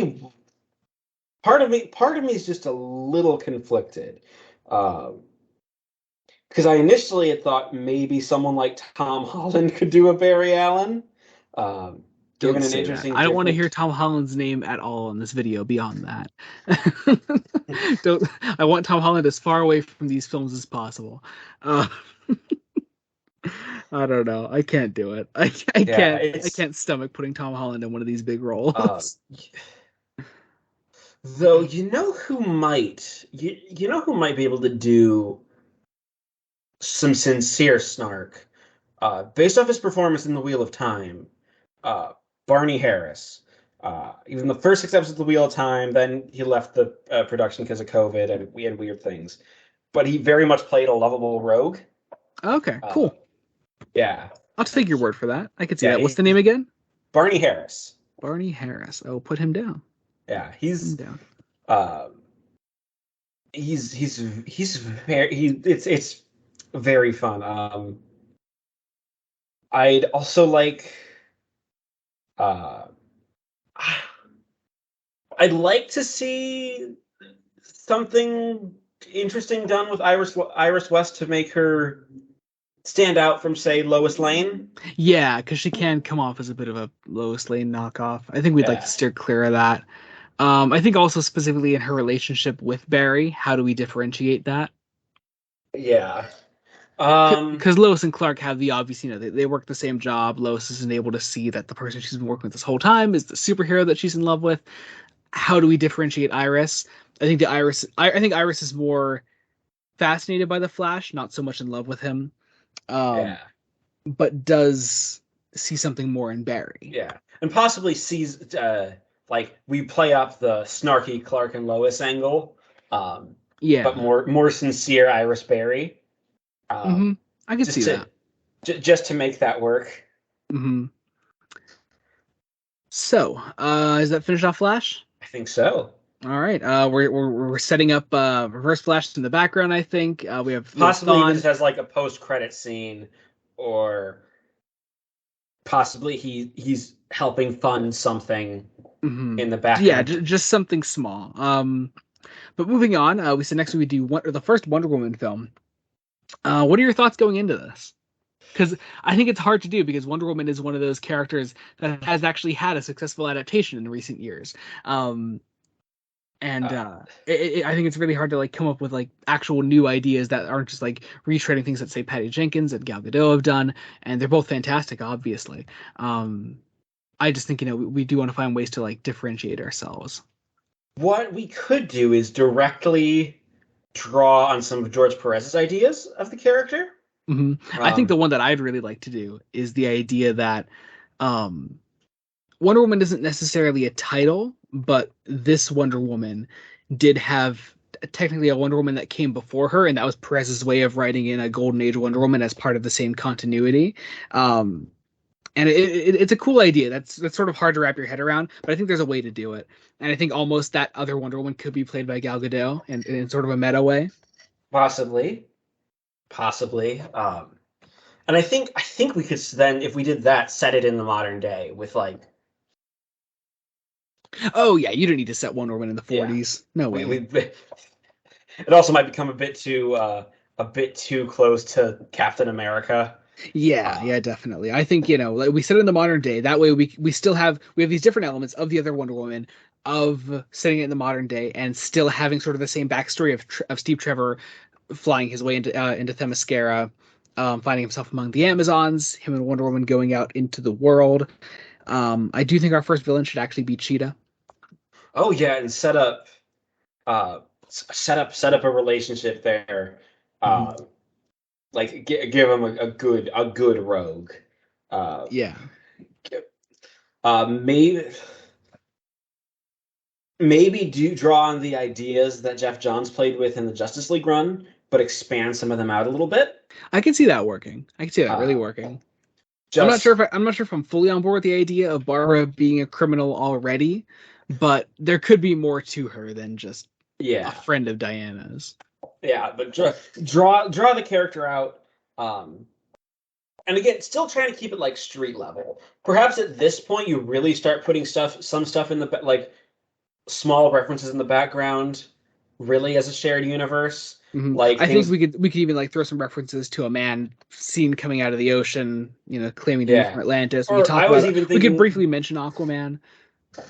me is just a little conflicted. Um, because I initially had thought maybe someone like Tom Holland could do a Barry Allen, Don't given an say that. interesting I don't want to hear different. Tom Holland's name at all in this video beyond that. Don't. I want Tom Holland as far away from these films as possible. Uh, I don't know. I can't do it. I Yeah, can't. I it's can't stomach putting Tom Holland in one of these big uh, roles. though you know who might be able to do some sincere snark, based off his performance in The Wheel of Time, uh, Barney Harris. He was in the first 6 episodes of The Wheel of Time. Then he left the production because of COVID and we had weird things. But he very much played a lovable rogue. Okay, Uh, cool. yeah, I'll take your word for that. I could see yeah. that. What's the name again? Barney Harris. Barney Harris. Oh, put him down. Yeah, Put him down. uh, he's very it's very fun. I'd also like uh, I'd like to see something interesting done with Iris West to make her stand out from, say, Lois Lane. Yeah, because she can come off as a bit of a Lois Lane knockoff. I think we'd like to Yeah, steer clear of that. I think also specifically in her relationship with Barry, how do we differentiate that? yeah. Um, Because Lois and Clark have the obvious, they work the same job. Lois isn't able to see that the person she's been working with this whole time is the superhero that she's in love with. How do we differentiate Iris? I think Iris is more fascinated by the Flash, not so much in love with him, um, yeah, but does see something more in Barry. yeah, and possibly sees like we play up the snarky Clark and Lois angle, but Yeah, more sincere Iris Berry, hmm um, I could just see to that. just to make that work. hmm So, is that finished off Flash? I think so. All right. We're setting up reverse flash in the background. I think we have Possibly even Thawne. just as like a post credit scene, or possibly he's helping fund something hmm in the Yeah, background. just something small. But moving on, we said next week we do the first Wonder Woman film. What are your thoughts going into this? Because I think it's hard to do because Wonder Woman is one of those characters that has actually had a successful adaptation in recent years. Um, and Uh, I think it's really hard to like come up with like actual new ideas that aren't just like retreading things that say Patty Jenkins and Gal Gadot have done, and they're both fantastic, obviously. Um, I just think we do want to find ways to like differentiate ourselves. what we could do is directly draw on some of George Perez's ideas of the character. I think the Um, one that I'd really like to do is the idea that um, Wonder Woman isn't necessarily a title, but this Wonder Woman did have technically a Wonder Woman that came before her, and that was Perez's way of writing in a Golden Age Wonder Woman as part of the same continuity. Um, and it's a cool idea. That's sort of hard to wrap your head around, but I think there's a way to do it. And I think almost that other Wonder Woman could be played by Gal Gadot in sort of a meta way. possibly, possibly. And I think we could then, if we did that, set it in the modern day with like, Oh yeah, you don't need to set Wonder Woman in the yeah, 40s. No we way. it also might become a bit too close to Captain America. Yeah, Uh, yeah, definitely. I think, like we said in the modern day, that way we still we have these different elements of the other Wonder Woman of setting it in the modern day and still having sort of the same backstory of Steve Trevor flying his way into Themyscira, finding himself among the Amazons, him and Wonder Woman going out into the world. I do think our first villain should actually be Cheetah. oh yeah, and set up a relationship there. Mhm. Uh, like give him a good rogue. Uh, Yeah. maybe do draw on the ideas that Jeff Johns played with in the Justice League run, but expand some of them out a little bit. I can see that working. I can see that really Uh, working. just I'm not sure if I'm fully on board with the idea of Barbara being a criminal already, but there could be more to her than just a yeah, friend of Diana's. yeah, but draw the character out, um, and again, still trying to keep it like street level. Perhaps at this point, you really start putting some stuff in the like small references in the background, really as a shared universe, like I think things. we could even like throw some references to a man seen coming out of the ocean, claiming to be Yeah. from Atlantis. We could Or talk I was about. even We could thinking, briefly mention Aquaman.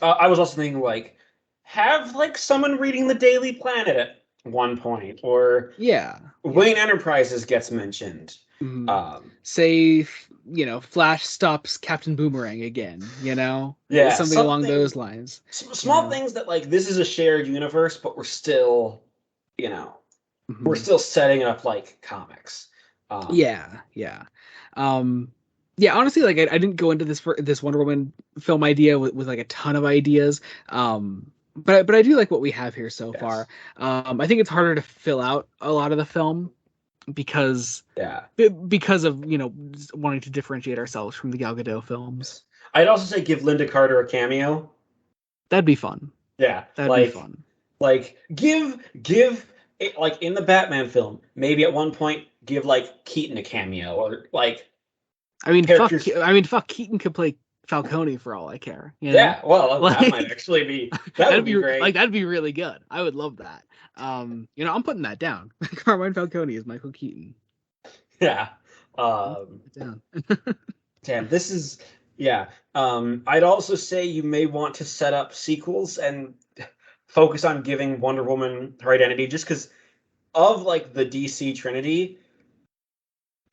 I was also thinking like, have like someone reading the Daily Planet at one point, or Yeah, Wayne yeah. Enterprises gets mentioned. Mhm. Um, Say, Flash stops Captain Boomerang again. yeah, Something along something those lines. You small know. things that like this is a shared universe, but you know, we're Mhm. still setting up like comics. Um, Yeah, yeah. Um yeah, honestly, like I didn't go into this Wonder Woman film idea with like a ton of ideas. But I do like what we have here so far. yes, I think it's harder to fill out a lot of the film because yeah. because of, wanting to differentiate ourselves from the Gal Gadot films. Yes. I'd also say give Linda Carter a cameo. That'd be fun. Yeah, That'd be fun. like give it like in the Batman film, maybe at one point give like Keaton a cameo or like characters. Fuck, Keaton could play Falcone for all I care, you know? Yeah, well, that might Like actually be that would that'd be be like great. that'd be really good. I would love that. I'm putting that down. Carmine Falcone is Michael Keaton. Yeah. I'm putting Um, it down. damn, this is yeah. I'd also say you may want to set up sequels and focus on giving Wonder Woman her identity, just because of like the DC Trinity,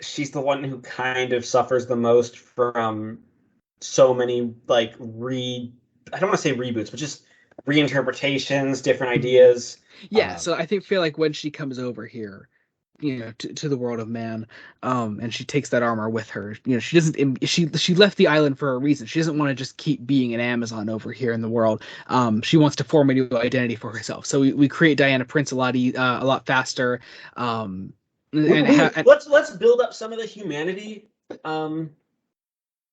she's the one who kind of suffers the most from so many like I don't want to say reboots, but just reinterpretations, different Mhm. ideas. Yeah, Um, so I feel like when she comes over here, to the world of man, and she takes that armor with her, she doesn't she left the island for a reason. She doesn't want to just keep being an Amazon over here in the world. She wants to form a new identity for herself. So we create Diana Prince a lot faster. Um, and let's build up some of the humanity um,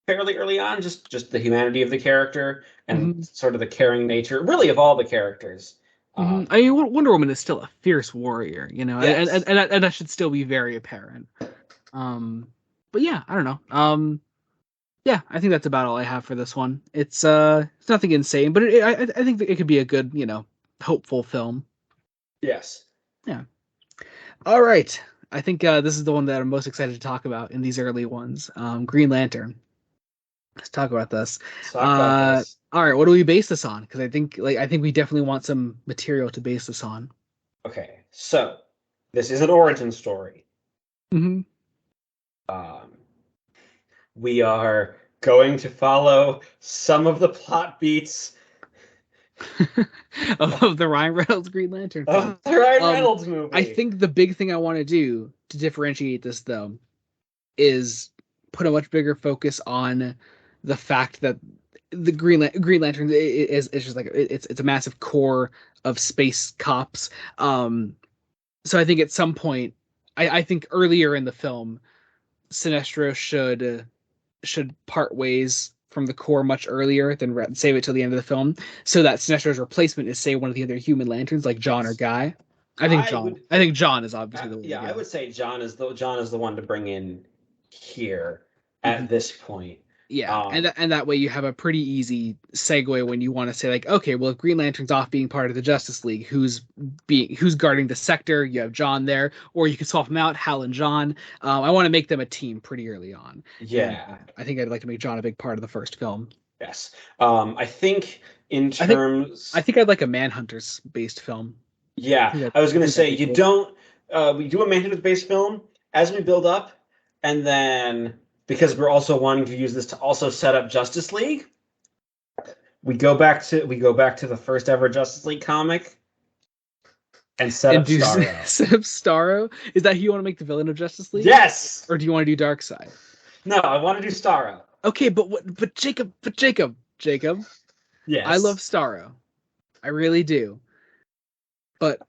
fairly early on, just the humanity of the character and mhm, sort of the caring nature, really of all the characters. mhm. Um, I mean, Wonder Woman is still a fierce warrior, yes, and that should still be very apparent. Um, but yeah, I don't know. Yeah, I think that's about all I have for this one. It's nothing insane, but I think that it could be a good, hopeful film. yes. Yeah. All right. I think this is the one that I'm most excited to talk about in these early ones. Green Lantern. Let's talk about this. Let's talk about this. All right. What do we base this on? Because I think we definitely want some material to base this on. Okay, so this is an origin story. Hmm. Um, we are going to follow some of the plot beats Of the Ryan Reynolds Green Lantern film. of the Ryan Um, Reynolds I movie. think the big thing I want to do to differentiate this though is put a much bigger focus on the fact that the Green Lantern is just like it's a massive core of space cops. So I think at some point, I think earlier in the film, Sinestro should part ways from the core much earlier than save it till the end of the film, so that Sinestro's replacement is, say, one of the other Human Lanterns like John or Guy. I think I John. would, I think John is obviously the way to yeah, I go. would say John is the one to bring in here at Mhm. this point. Yeah, and Um, that way you have a pretty easy segue when you want to say like, okay, well, if Green Lantern's off being part of the Justice League, who's guarding the sector? You have John there, or you could swap them out, Hal and John. I want to make them a team pretty early on, and yeah, I think I'd like to make John a big part of the first film. yes. I think in I think I terms, think I'd like a Manhunters based film. yeah, I I was gonna think that'd say be you cool. don't. We do a Manhunt-based film as we build up, and then because we're also wanting to use this to also set up Justice League, we go back to the first ever Justice League comic and set And up do Starro. set up Starro. Is that who you want to make the villain of Justice League, Yes. or do you want to do Darkseid? No, I want to do Starro. Okay, but what? Jacob. I love Yes. Starro. I really do. But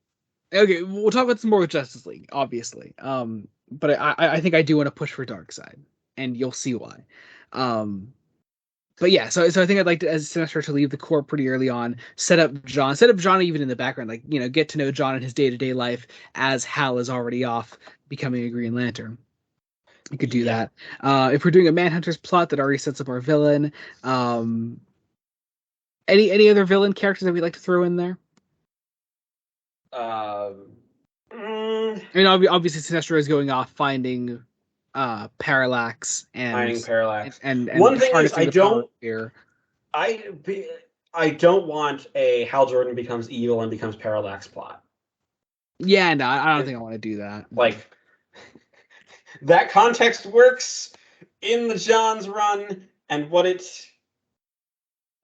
okay, we'll talk about some more with Justice League, obviously. But I think I do want to push for Darkseid, and you'll see why. Um, but yeah, so I think I'd like to, as Sinestro, to leave the core pretty early on, set up John even in the background, like get to know John in his day to day life as Hal is already off becoming a Green Lantern. You could do Yeah. that. If we're doing a Manhunter's plot that already sets up our villain, um, any other villain characters that we'd like to throw in there? Um, mm, I mean, obviously, Sinestro is going off finding Parallax Finding and Parallax. and and One thing is, harnessing the power of fear. I, I don't want a Hal Jordan becomes evil and becomes Parallax plot. Yeah, no, I don't think I want to do that. Like that context works in the John's run and Yeah,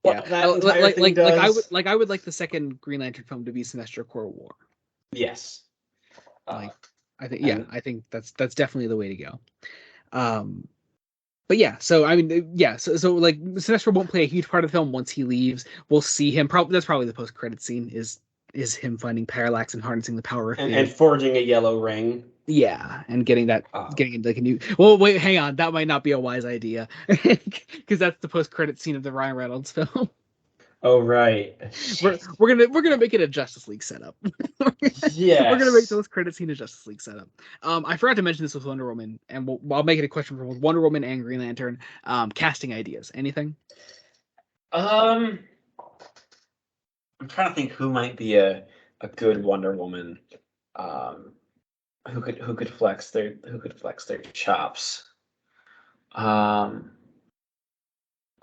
what that entire thing does. I would like the second Green Lantern film to be Sinestro Corps War. Yes. Uh, Like, I think yeah, and I think that's definitely the way to go. Um, but yeah, so I mean, yeah, so like Sinestro won't play a huge part of the film once he leaves. We'll see him. Probably that's probably the post credit scene is him finding Parallax and harnessing the power of fear. and forging a yellow ring. Yeah, and Uh, getting like a new. Well, wait, hang on, that might not be a wise idea because that's the post credit scene of the Ryan Reynolds film. oh right. We're gonna make it a Justice League setup. We're gonna make Yes. those credit scene a Justice League setup. I forgot to mention this with Wonder Woman, and I'll make it a question for both Wonder Woman and Green Lantern. Casting ideas. Anything? Um, I'm trying to think who might be a good Wonder Woman. Um, who could flex their chops. Um,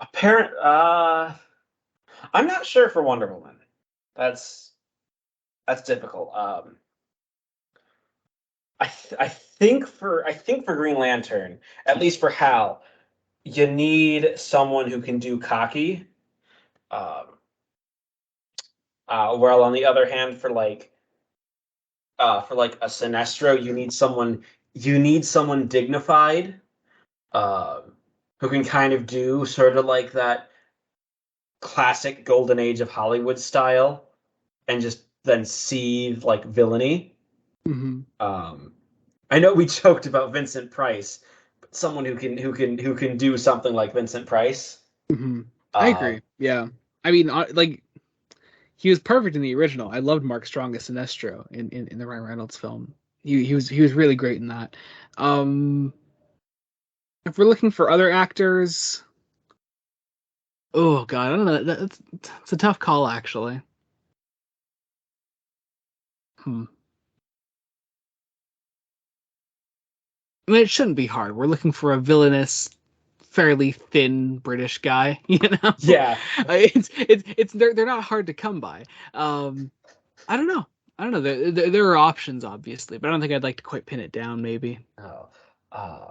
apparent. I'm not sure for Wonder Woman. That's that's difficult. I think for Green Lantern, at least for Hal, you need someone who can do cocky. Um, while on the other hand, for like a Sinestro, you need someone dignified, um, who can kind of do sort of like that classic golden age of Hollywood style, and just then see like villainy. Hmm. Um, I know we joked about Vincent Price, but someone who can do something like Vincent Price. Hmm. I Um, agree. Yeah. I mean, like he was perfect in the original. I loved Mark Strong as Sinestro in the Ryan Reynolds film. He was really great in that. Um, if we're looking for other actors, oh God, I don't know. It's a tough call actually. Hmm. I mean, it shouldn't be hard. We're looking for a villainous, fairly thin British guy. You know, yeah. it's they're not hard to come by. Um, I don't know. I don't know. There are options, obviously, but I don't think I'd like to quite pin it down. Maybe, Oh. Uh,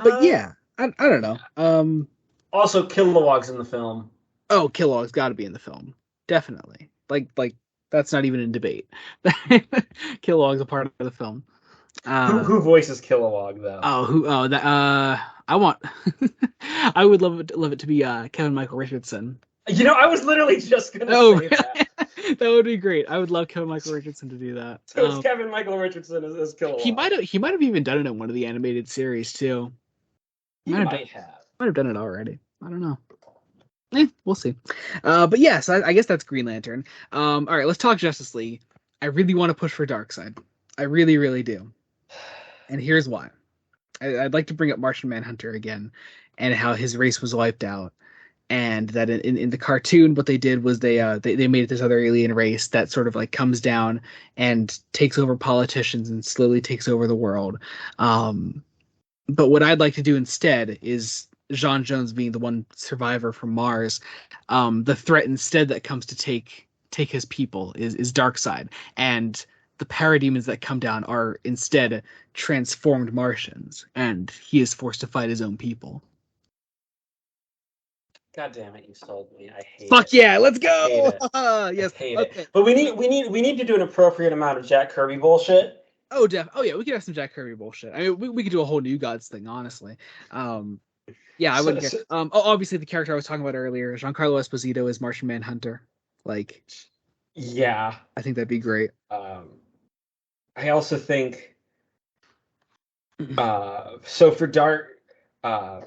but uh, yeah, I don't know. Also, Kilowog's in the film. Oh, Kilowog's got to be in the film, definitely. Like that's not even in debate. Kilowog's a part of the film. Uh, Who voices Kilowog though? oh that I want I would love it to be Kevin Michael Richardson. You know, I was literally just gonna Oh, say really? that. That would be great. I would love Kevin Michael Richardson to do that. So it's Kevin Michael Richardson as Kilowog. He might have even done it in one of the animated series too. He might have. Might have done it already. I don't know. We'll see. But yes, I guess that's Green Lantern. All right, let's talk Justice League. I really want to push for Darkseid. I really, really do. And here's why. I'd like to bring up Martian Manhunter again, and how his race was wiped out, and that in the cartoon, what they did was they made this other alien race that sort of like comes down and takes over politicians and slowly takes over the world. Um, but what I'd like to do instead is John Jones being the one survivor from Mars. The threat instead that comes to take his people is Darkseid, and the parademons that come down are instead transformed Martians, and he is forced to fight his own people. God damn it, you sold me. I hate Fuck it. yeah, let's I hate go! it. I Yes, hate it. okay. But we need to do an appropriate amount of Jack Kirby bullshit. Oh yeah, we could have some Jack Kirby bullshit. I mean, we could do a whole New Gods thing, honestly. Um, Yeah, I So, wouldn't care. so Obviously the character I was talking about earlier, Giancarlo Esposito is Martian Manhunter. Like, yeah. I think that'd be great. Um, I also think so for uh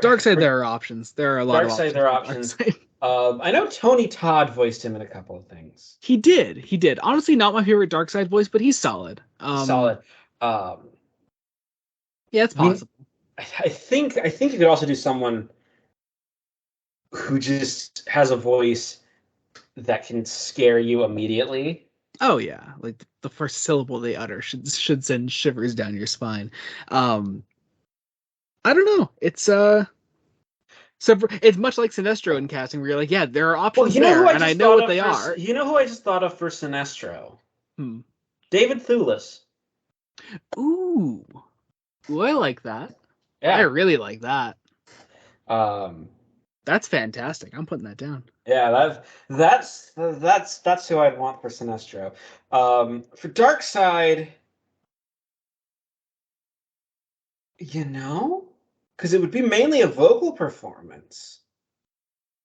Darkseid, for there are options. There are a lot of Dark Side, options there are for options. Darkseid. I know Tony Todd voiced him in a couple of things. He did. He did. Honestly, not my favorite Darkseid voice, but he's solid. He's solid. Um, Yeah, it's I mean, possible. I think you could also do someone who just has a voice that can scare you immediately. Oh yeah, like the first syllable they utter should send shivers down your spine. Um, I don't know. It's much like Sinestro in casting, where you're like, yeah, there are Well, options you know who there, I and I just know thought what of they for are. you know who I just thought of for Sinestro? Hmm. David Thewlis. Ooh, ooh, I like that. I Yeah. really like that. Um, That's fantastic. I'm putting that down. yeah, that's who I'd want for Sinestro. For Darkseid, you know, because it would be mainly a vocal performance,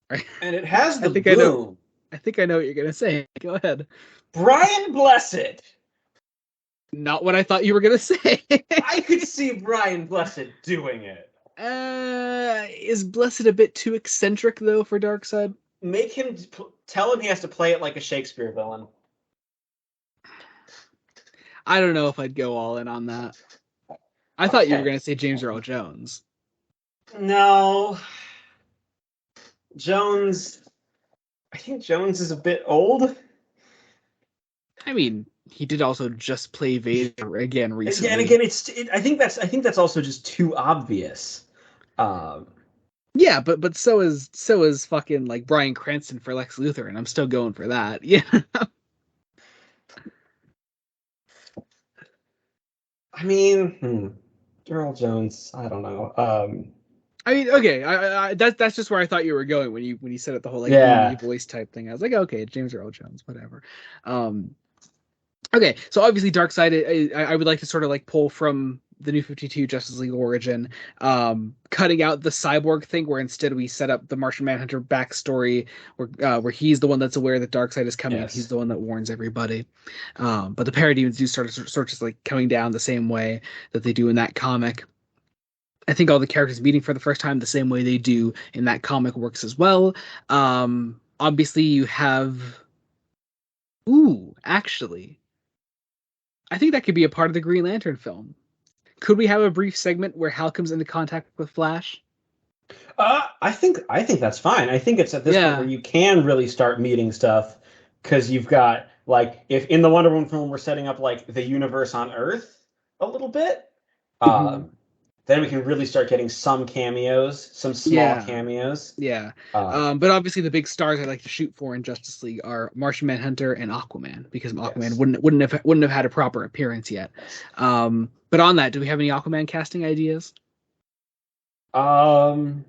and it has I the think I know. boom. I think I know what you're gonna say. Go ahead. Brian Blessed. Not what I thought you were gonna say. I could see Brian Blessed doing it. Is Blessed a bit too eccentric though for Darkseid? Make him tell him he has to play it like a Shakespeare villain. I don't know if I'd go all in on that. I thought you were Okay. gonna say James Earl Jones. No, Jones. I think Jones is a bit old. I mean, he did also just play Vader again Yeah, and recently. again, I think that's also just too obvious. Um, Yeah, but so is fucking like Bryan Cranston for Lex Luthor, and I'm still going for that. Yeah. I mean, Earl Jones. I don't know. I mean, okay, that's just where I thought you were going when you said it, the whole like boomy Yeah. voice type thing. I was like, okay, James Earl Jones, whatever. Um, okay, so obviously Darkseid, I would like to sort of like pull from the New 52 Justice League origin, cutting out the cyborg thing where instead we set up the Martian Manhunter backstory where he's the one that's aware that Darkseid is coming and he's Yes. the one that warns everybody. But the parademons do sort of just like coming down the same way that they do in that comic. I think all the characters meeting for the first time the same way they do in that comic works as well. Obviously you have, ooh, actually, I think that could be a part of the Green Lantern film. Could we have a brief segment where Hal comes into contact with Flash? I think that's fine. I think it's at this point where Yeah. you can really start meeting stuff because you've got like if in the Wonder Woman film we're setting up like the universe on Earth a little bit, Hmm. um, then we can really start getting some cameos, some small Yeah. cameos. Yeah. Uh, But obviously the big stars I'd like to shoot for in Justice League are Martian Manhunter and Aquaman because Aquaman yes, wouldn't have had a proper appearance yet. yes. But on that, do we have any Aquaman casting ideas? Um,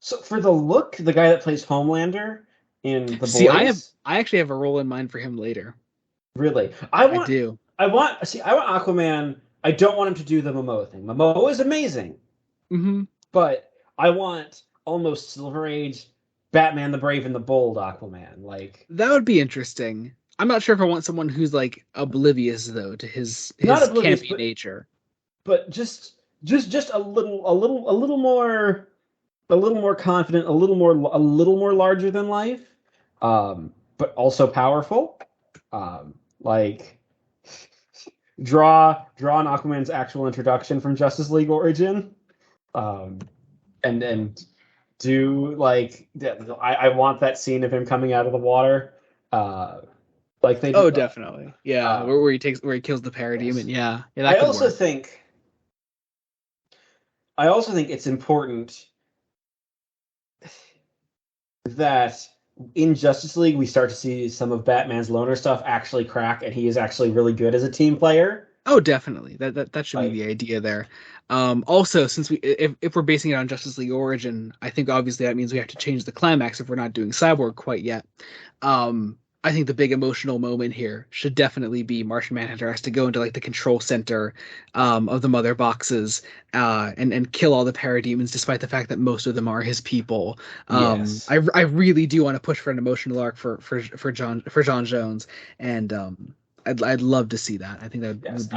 so for the look, the guy that plays Homelander in The See, Boys, I actually have a role in mind for him later. really, I do. I want Aquaman. I don't want him to do the Momoa thing. Momoa is amazing. Hmm. But I want almost Silver Age Batman the Brave and the Bold Aquaman. Like That would be interesting. I'm not sure if I want someone who's like oblivious though to not his oblivious, campy nature. but just a little more confident, a little more larger than life. But also powerful. Like draw an Aquaman's actual introduction from Justice League Origin. Um and do like I want that scene of him coming out of the water, uh, like they Oh, do. definitely. Yeah, Um, where he kills the parademon. yes, Yeah, yeah, that I could also work. think I also think it's important that in Justice League we start to see some of Batman's loner stuff actually crack, and he is actually really good as a team player. Oh, definitely. That should be Like the idea there. Also, since if we're basing it on Justice League Origin, I think obviously that means we have to change the climax if we're not doing Cyborg quite yet. I think the big emotional moment here should definitely be Martian Manhunter has to go into like the control center of the mother boxes and kill all the parademons, despite the fact that most of them are his people. yes, I really do want to push for an emotional arc for John Jones, and I'd love to see that. I think that yes. would be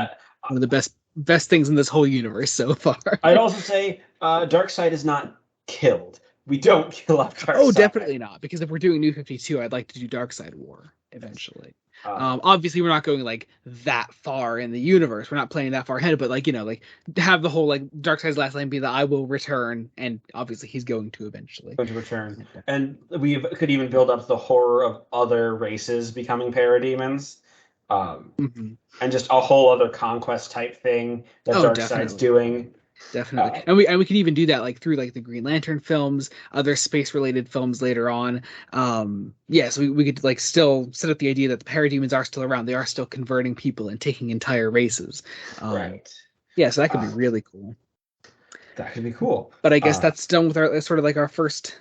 one of the best things in this whole universe so far. I'd also say Darkseid is not killed. we don't kill off Oh, Darkseid. definitely not. Because if we're doing New 52, I'd like to do Darkseid War eventually. Uh, Obviously, we're not going like that far in the universe. We're not playing that far ahead, but like like have the whole like Darkseid's last line be that I will return, and obviously he's going to eventually. going to return, And, and we could even build up the horror of other races becoming parademons, um, mhm. and just a whole other conquest type thing that Oh, Darkseid's definitely. doing. Definitely. Uh, And we could even do that like through like the Green Lantern films, other space related films later on. Yeah, so we could like still set up the idea that the parademons are still around. They are still converting people and taking entire races. Um, right. yeah, so that could be Uh, really cool. that could be cool. But I guess that's done with our sort of like our first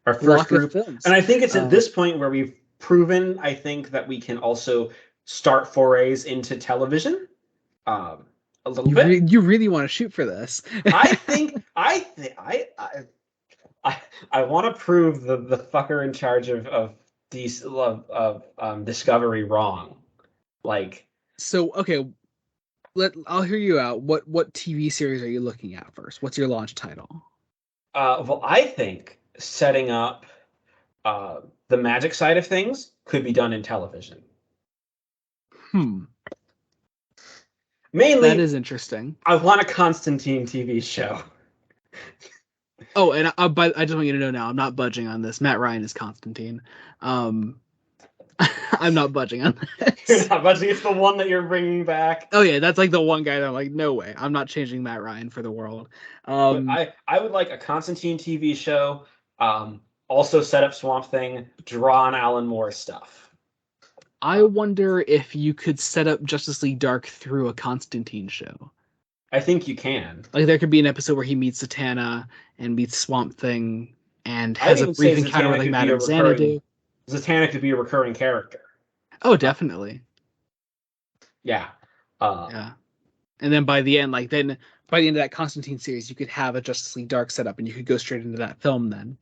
Our first block of group, and films. I think it's at Uh, this point where we've proven, I think, that we can also start forays into television, um, a little bit. you really want to shoot for this. I I want to prove the fucker in charge of these of Discovery wrong. Like, So okay, I'll hear you out. What TV series are you looking at first? What's your launch title? well, I think setting up the magic side of things could be done in television. Hmm, that Mainly, is interesting. I want a Constantine TV show. Oh, and I just want you to know now, I'm not budging on this. Matt Ryan is Constantine. Um, I'm not budging on You're this. not budging. It's the one that you're bringing back. Oh yeah, that's like the one guy that I'm like, no way, I'm not changing Matt Ryan for the world. But Um, I would like a Constantine TV show. Also set up Swamp Thing, draw on Alan Moore stuff. I Uh, wonder if you could set up Justice League Dark through a Constantine show. I think you can. Like there could be an episode where he meets Zatanna and meets Swamp Thing and I'd has a even say brief encounter with Zatanna like could be a Madame recurring. Xanadu. Zatanna could be a recurring character. Oh, Uh, definitely. yeah. Yeah. And then by the end of that Constantine series, you could have a Justice League Dark setup, and you could go straight into that film then.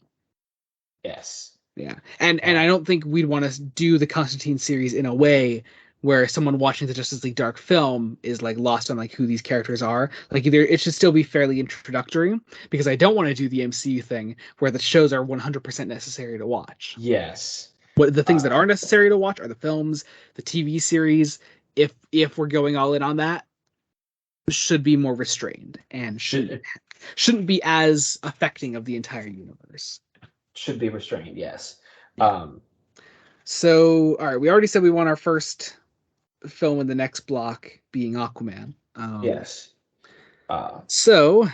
Yes. Yeah, and Uh, I don't think we'd want to do the Constantine series in a way where someone watching the Justice League Dark film is like lost on like who these characters are. Like either it should still be fairly introductory because I don't want to do the MCU thing where the shows are 100% necessary to watch. yes. What the things Uh, that are necessary to watch are the films, the TV series. If we're going all in on that, should be more restrained and should shouldn't be as affecting of the entire universe. should be restrained. Yes. Yeah. Um, So, all right, we already said we want our first film in the next block being Aquaman. yes. Uh, So,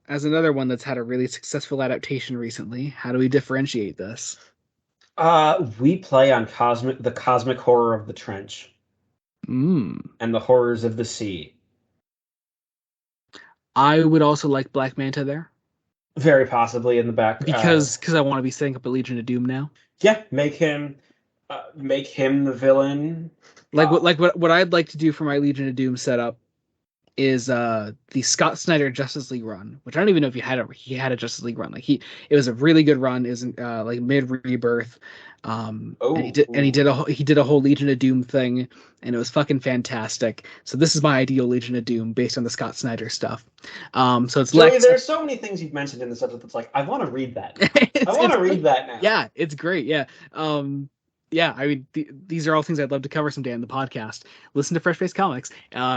as another one that's had a really successful adaptation recently, how do we differentiate this? we play on the cosmic horror of the trench Mm. and the horrors of the sea. I would also like Black Manta there Very possibly in the back. because I want to be setting up a Legion of Doom now. Yeah, make him the villain. Uh, What I'd like to do for my Legion of Doom setup is the Scott Snyder Justice League run, which I don't even know if he had a Justice League run. Like it was a really good run. It was like mid Rebirth. And oh, he did a whole Legion of Doom thing, and it was fucking fantastic. So this is my ideal Legion of Doom based on the Scott Snyder stuff. So it's Joey, Lex. there's so many things you've mentioned in this episode that's like, I want to read that now. I want It's to read that now. yeah, it's great. Yeah. Yeah, I mean, these are all things I'd love to cover someday on the podcast. Listen to Fresh Face Comics,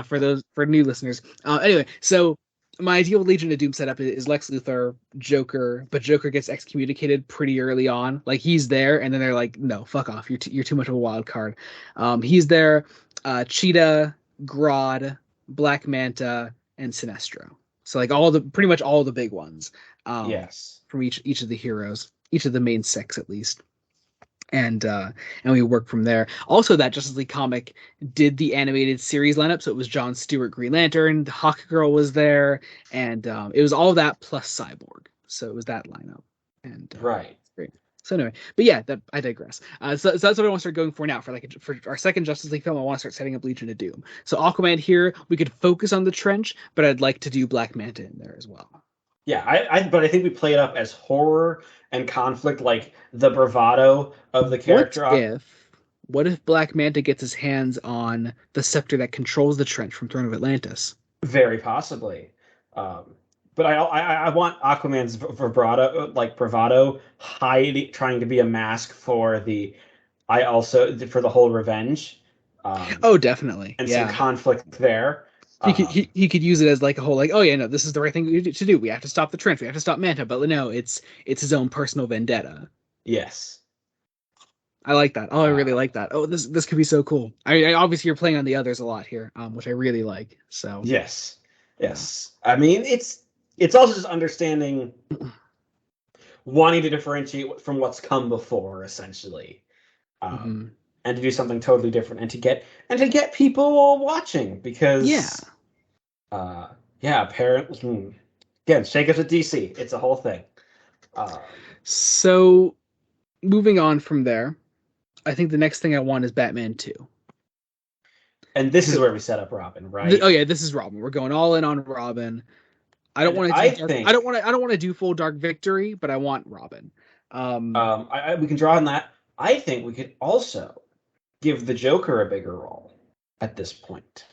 for new listeners. Anyway, so my ideal Legion of Doom setup is Lex Luthor, Joker, but Joker gets excommunicated pretty early on. Like he's there, and then they're like, "No, fuck off. You're too much of a wild card." He's there. Cheetah, Grodd, Black Manta, and Sinestro. So like pretty much all the big ones. Yes. From each of the heroes, each of the main six at least, and we work from there. Also, that Justice League comic did the animated series lineup, so it was John Stewart Green Lantern, the Hawk Girl was there, and it was all that plus Cyborg. So it was that lineup, and Right. great. So anyway, but yeah, that I digress. So that's what I want to start going for now. For our second Justice League film, I want to start setting up Legion of Doom. So Aquaman here, we could focus on the trench, but I'd like to do Black Manta in there as well. Yeah, but I think we play it up as horror and conflict, like the bravado of the What character. if what if Black Manta gets his hands on the scepter that controls the trench from Throne of Atlantis? Very possibly. Um, But I want Aquaman's vibrato, like bravado, hide trying to be a mask for the. I also for the whole revenge, um, Oh, definitely. and some Yeah. conflict there. He could Um, he could use it as like a whole like, oh yeah, no, this is the right thing to do. We have to stop the trench. We have to stop Manta. But no, it's his own personal vendetta. yes. I like that. Oh, I really Uh, like that. Oh, this could be so cool. I obviously you're playing on the others a lot here, which I really like. So yes. yeah. Yes. I mean, it's also just understanding wanting to differentiate from what's come before, essentially, um, Hmm. and to do something totally different, and to get people watching Yeah. because, uh, yeah, apparently, again, shake us with DC. It's a whole thing. Um, So moving on from there, I think the next thing I want is Batman 2. and this is So where we set up Robin, right? oh yeah, this is Robin. We're going all in on Robin. I don't And want to do I dark. I don't think want to. I don't want to do full Dark Victory, but I want Robin. Um, we can draw on that. I think we could also give the Joker a bigger role at this point.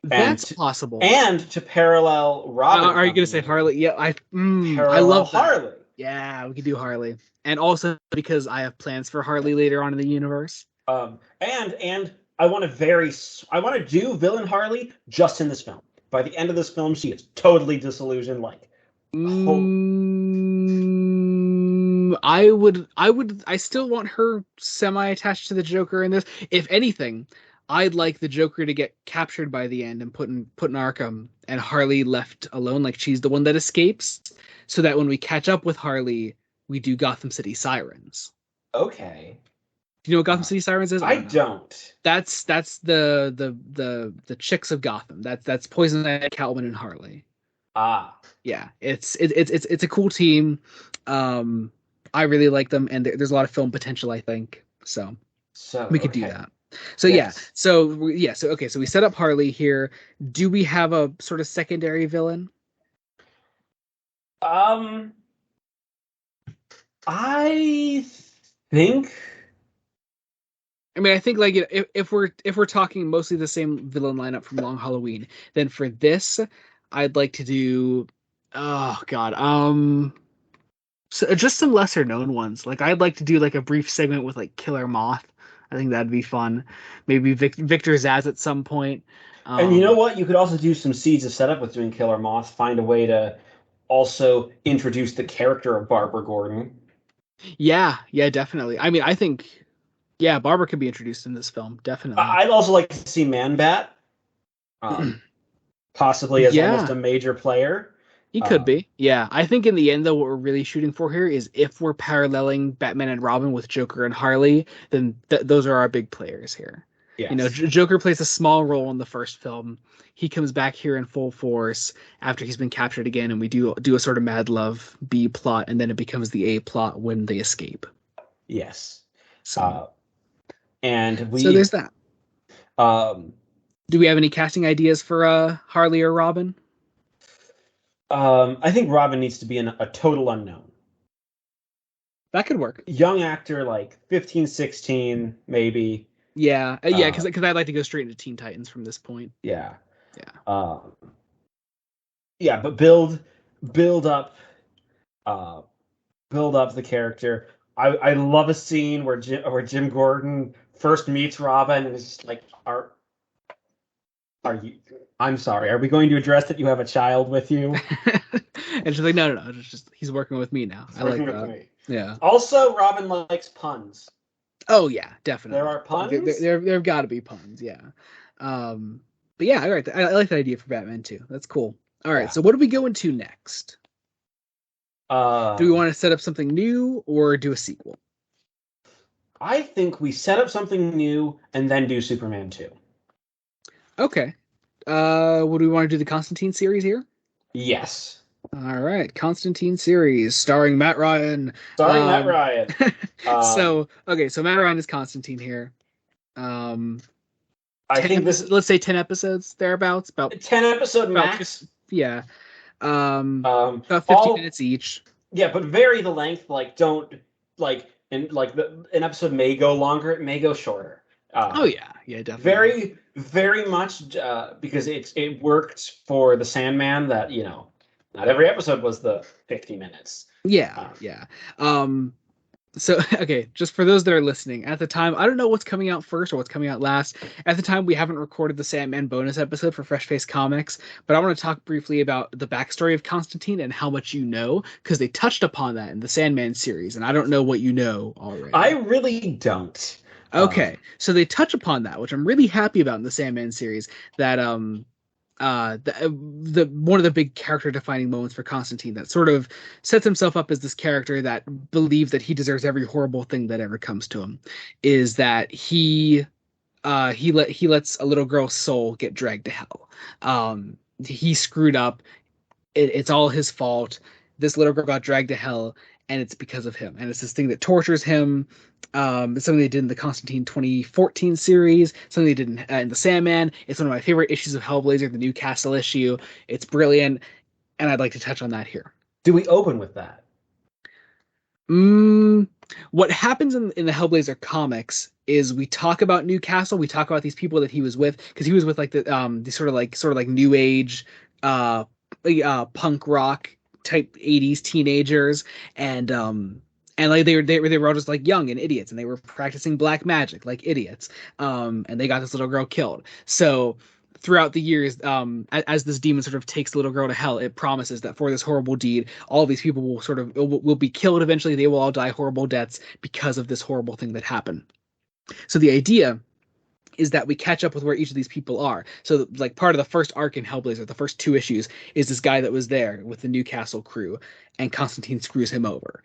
and that's to, possible. and to parallel Robin Are you gonna coming say in, Harley? Yeah, I parallel love that. Harley. Yeah, we could do Harley, and also because I have plans for Harley later on in the universe. And I want to do villain Harley just in this film. By the end of this film, she is totally disillusioned. Like, oh, I still want her semi-attached to the Joker in this. If anything, I'd like the Joker to get captured by the end and put in Arkham, and Harley left alone, like she's the one that escapes, so that when we catch up with Harley, we do Gotham City Sirens. okay. Do you know what Gotham Uh, City Sirens is? I I don't know. don't. That's the chicks of Gotham. That's Poison Ivy, Catwoman, and Harley. Ah, Yeah, it's a cool team. Um, I really like them, and there's a lot of film potential, I think. So so we could do okay. that. So yeah, Yes. so okay, so we set up Harley here. Do we have a sort of secondary villain? Um, I think. I mean, I think like if we're talking mostly the same villain lineup from Long Halloween, then for this, I'd like to do, oh God, so just some lesser known ones. Like I'd like to do like a brief segment with like Killer Moth. I think that'd be fun. Maybe Victor Zaz at some point. And you know Um, what? You could also do some seeds of setup with doing Killer Moth. Find a way to also introduce the character of Barbara Gordon. yeah, yeah, definitely. I mean, I think yeah, Barbara could be introduced in this film, definitely. I'd also like to see Man Bat, um, possibly as almost Yeah, a major player. he could Um, be. Yeah, I think in the end though, what we're really shooting for here is if we're paralleling Batman and Robin with Joker and Harley, then those are our big players here. You know, yes, Joker plays a small role in the first film. He comes back here in full force after he's been captured again, and we do a sort of Mad Love B plot, and then it becomes the A plot when they escape. yes. So, Uh, and so we, there's that. um, Do we have any casting ideas for Harley or Robin? I think Robin needs to be a total unknown. That could work. Young actor, like 15, 16, maybe. Yeah, yeah, Uh, because I'd like to go straight into Teen Titans from this point. yeah. Yeah. Um, yeah, but build up, uh, build up the character. I love a scene where Jim Gordon first meets Robin and is just like, are you? I'm sorry. Are we going to address that you have a child with you? And she's like, no, it's just he's working with me now. He's I like working with that. me. Yeah. Also, Robin likes puns. Oh yeah, There definitely. are puns. There've got to be puns. Yeah. Um, but yeah, all right. I like that idea for Batman too. That's cool. All right. Yeah. So what do we go into next? Do we Um, want to set up something new or do a sequel? I think we set up something new and then do Superman 2. Okay. What do we want to do the Constantine series here? Yes. All right, Constantine series starring Matt Ryan. Starring Matt Um, Ryan. Um, so okay, so Matt Ryan is Constantine here. Um, I ten think this episodes, let's say 10 episodes thereabouts, 10 episode about max. 50, yeah, about 15 All minutes each. yeah, but vary the length. Like don't like an episode may go longer, it may go shorter. Oh Um, yeah, yeah, definitely. very much because it worked for the Sandman that Not every episode was the 50 minutes. Yeah, Um, yeah. Um, so okay, just for those that are listening, at the time, I don't know what's coming out first or what's coming out last. At the time, we haven't recorded the Sandman bonus episode for Fresh Face Comics, but I want to talk briefly about the backstory of Constantine and how much you know, because they touched upon that in the Sandman series, and I don't know what you know I already. really don't. Okay, so they touch upon that, which I'm really happy about in the Sandman series. That the one of the big character defining moments for Constantine that sort of sets himself up as this character that believes that he deserves every horrible thing that ever comes to him is that he lets a little girl's soul get dragged to hell. He screwed up. It's all his fault. This little girl got dragged to hell, and it's because of him. And it's this thing that tortures him. It's something they did in the Constantine 2014 series, something they did in the Sandman. It's one of my favorite issues of Hellblazer, the Newcastle issue. It's brilliant, and I'd like to touch on that here. Do we open with that? Mm, what happens in the Hellblazer comics is we talk about Newcastle, we talk about these people that he was with, because he was with like the sort of like new age uh punk rock type 80s teenagers and like they were all just like young and idiots and they were practicing black magic like idiots. And they got this little girl killed. So throughout the years, as this demon sort of takes the little girl to hell, it promises that for this horrible deed, all these people will be killed eventually. They will all die horrible deaths because of this horrible thing that happened. So the idea is that we catch up with where each of these people are. So, like, part of the first arc in Hellblazer, the first two issues, is this guy that was there with the Newcastle crew, and Constantine screws him over.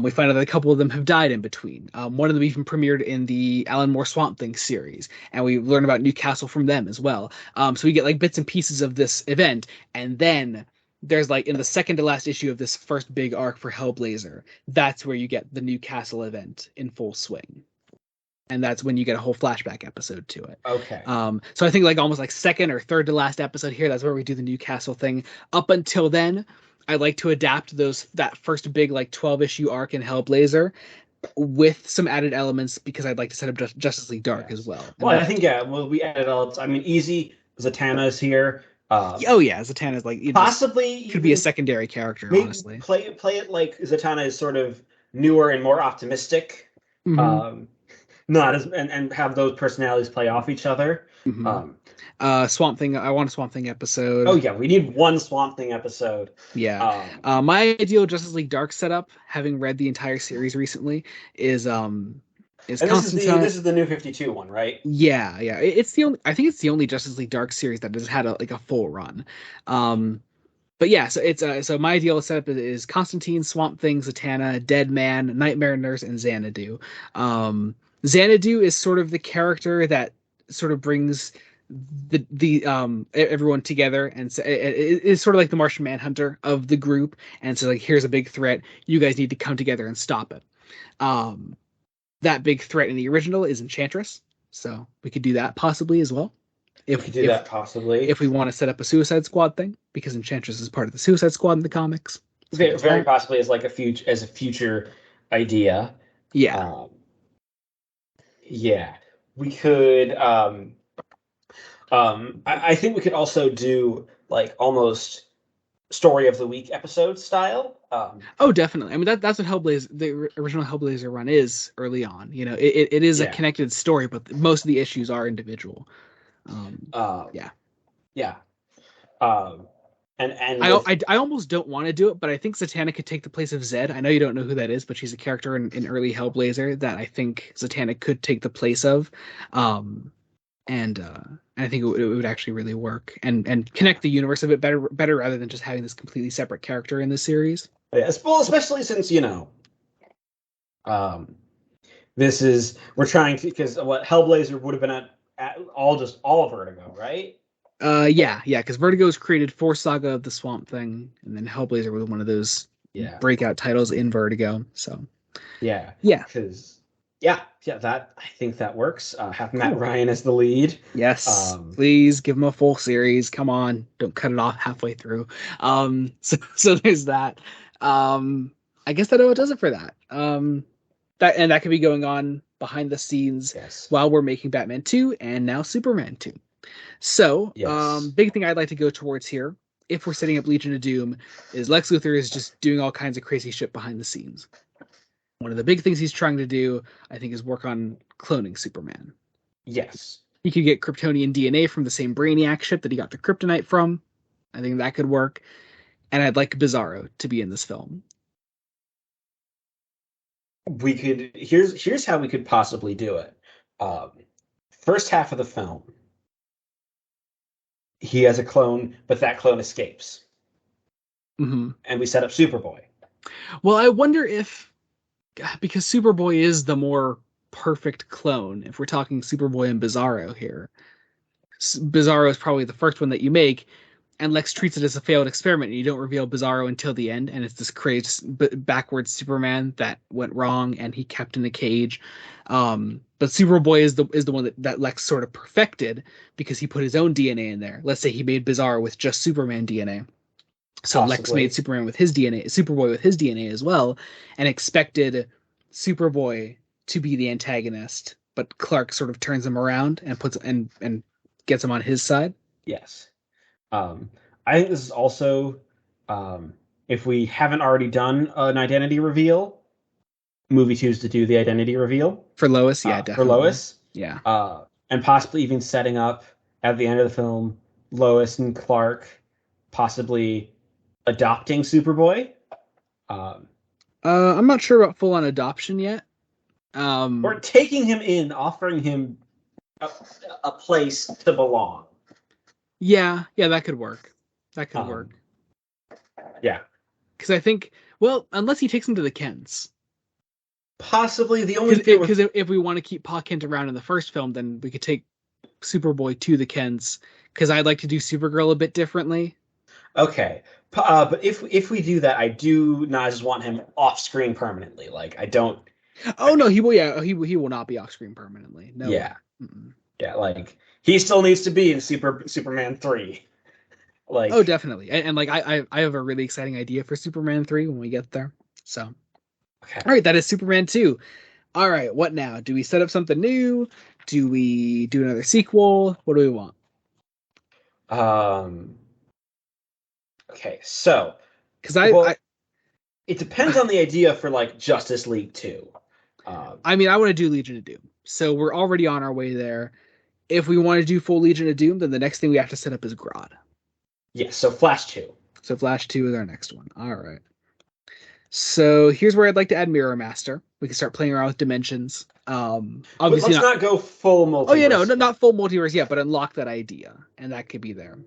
We find out that a couple of them have died in between. One of them even premiered in the Alan Moore Swamp Thing series, and we learn about Newcastle from them as well. So we get like bits and pieces of this event, and then there's like in the second to last issue of this first big arc for Hellblazer, that's where you get the Newcastle event in full swing, and that's when you get a whole flashback episode to it. Okay. So I think like almost like second or third to last episode here, that's where we do the Newcastle thing. Up until then, I like to adapt that first big like 12 issue arc in Hellblazer with some added elements because I'd like to set up Justice League Dark as Yes. well. Well, I think yeah. Well, we added all. I mean, Easy Zatanna is here. Oh yeah, Zatanna's like it just Possibly could be a even secondary character, maybe honestly. play it like Zatanna is sort of newer and more optimistic. Hmm. Um, not as and have those personalities play off each other. Hmm. Um, Swamp Thing. I want a Swamp Thing oh episode. yeah, we need one Swamp Thing episode. Yeah. Um, My ideal Justice League Dark setup, having read the entire series recently, is and Constantine. this is the new 52 one, right? Yeah, yeah. It's the only I think it's the only Justice League Dark series that has had a full run. Um but yeah, so it's so my ideal setup is Constantine, Swamp Thing, Zatanna, Deadman, Nightmare Nurse, and Xanadu. Xanadu is sort of the character that sort of brings the everyone together, and so it's sort of like the Martian Manhunter of the group, and so like here's a big threat, you guys need to come together and stop it. um that big threat in the original is Enchantress, so we could do that possibly as well We if could do if that possibly. if we want to set up a Suicide Squad thing, because Enchantress is part of the Suicide Squad in the comics. So Very, there's very that. possibly as like a future idea. Yeah. Um, yeah, we could. I think we could also do like almost story of the week episode style. Oh, definitely. I mean that's what Hellblazer, the original Hellblazer run is early on. It is a Yeah. connected story, but most of the issues are individual. Um, Yeah. yeah. Um, and I, with I, I almost don't want to do it, but I think Zatanna could take the place of Zed. I know you don't know who that is, but she's a character in early Hellblazer that I think Zatanna could take the place of. Um, and I think it would actually really work and yeah, connect the universe a bit better rather than just having this completely separate character in the series. yeah, well, especially since um, this is we're trying to because what Hellblazer would have been at all Vertigo, right? Yeah, because Vertigo's created for Saga of the Swamp Thing, and then Hellblazer was one of those Yeah, breakout titles in Vertigo. So yeah, yeah, because yeah, that I think that works. Have Matt cool. Ryan as the lead. Yes, Um, please give him a full series. Come on, don't cut it off halfway through. So there's that. Um, I guess that does it for that. That could be going on behind the scenes yes, while we're making Batman 2 and now Superman 2. So, yes. big thing I'd like to go towards here. if we're setting up Legion of Doom, is Lex Luthor is just doing all kinds of crazy shit behind the scenes. One of the big things he's trying to do, I think, is work on cloning Superman. Yes. He could get Kryptonian DNA from the same Brainiac ship that he got the kryptonite from. I think that could work. And I'd like Bizarro to be in this film. We could here's how we could possibly do it. Um, First half of the film, he has a clone, but that clone escapes, Mm-hmm. and we set up Superboy. Well, I wonder if, because Superboy is the more perfect clone, if we're talking Superboy and Bizarro here, Bizarro is probably the first one that you make, and Lex treats it as a failed experiment, and you don't reveal Bizarro until the end, and it's this crazy backwards Superman that went wrong, and he kept in a cage. But Superboy is the one that Lex sort of perfected because he put his own DNA in there. Let's say he made Bizarro with just Superman DNA. So Lex Possibly. made Superman with his DNA, Superboy with his DNA as well, and expected Superboy to be the antagonist, but Clark sort of turns him around and and gets him on his side. Yes. Um, I think this is also, um, if we haven't already done an identity reveal, movie two is to do the identity reveal For Lois, yeah, for definitely. Lois, Yeah. and possibly even setting up at the end of the film Lois and Clark possibly adopting Superboy, um, I'm not sure about full on adoption yet. or taking him in, offering him a, a place to belong. Yeah, that could work. That could work. Um, yeah, Because I think, well, unless he takes him to the Kents. possibly the only fear Because with if we want to keep Pa Kent around in the first film, then we could take Superboy to the Kents. Because I'd like to do Supergirl a bit differently. okay, but if we do that, I do not just want him off screen permanently. Like I don't. Oh no, he will. Yeah, he will not be off screen permanently. No way. Yeah, Mm-mm. yeah. Like he still needs to be in Superman 3. Oh, Like definitely. And like I have a really exciting idea for Superman 3 when we get there. So, all okay. right, that is Superman 2. All right, what now? Do we set up something new? Do we do another sequel? What do we want? Um. Okay. So, Because I, well, I, it depends on the idea for like Justice League 2. Um. I mean, I want to do Legion of Doom. So we're already on our way there. If we want to do full Legion of Doom, then the next thing we have to set up is Grodd. Yes. So Flash 2. So Flash 2 is our next one. All right. So here's where I'd like to add Mirror Master. We can start playing around with dimensions. But Obviously let's not. not go full Oh yeah, no, multiverse yet not full multiverse yet, but unlock that idea, and that could be there.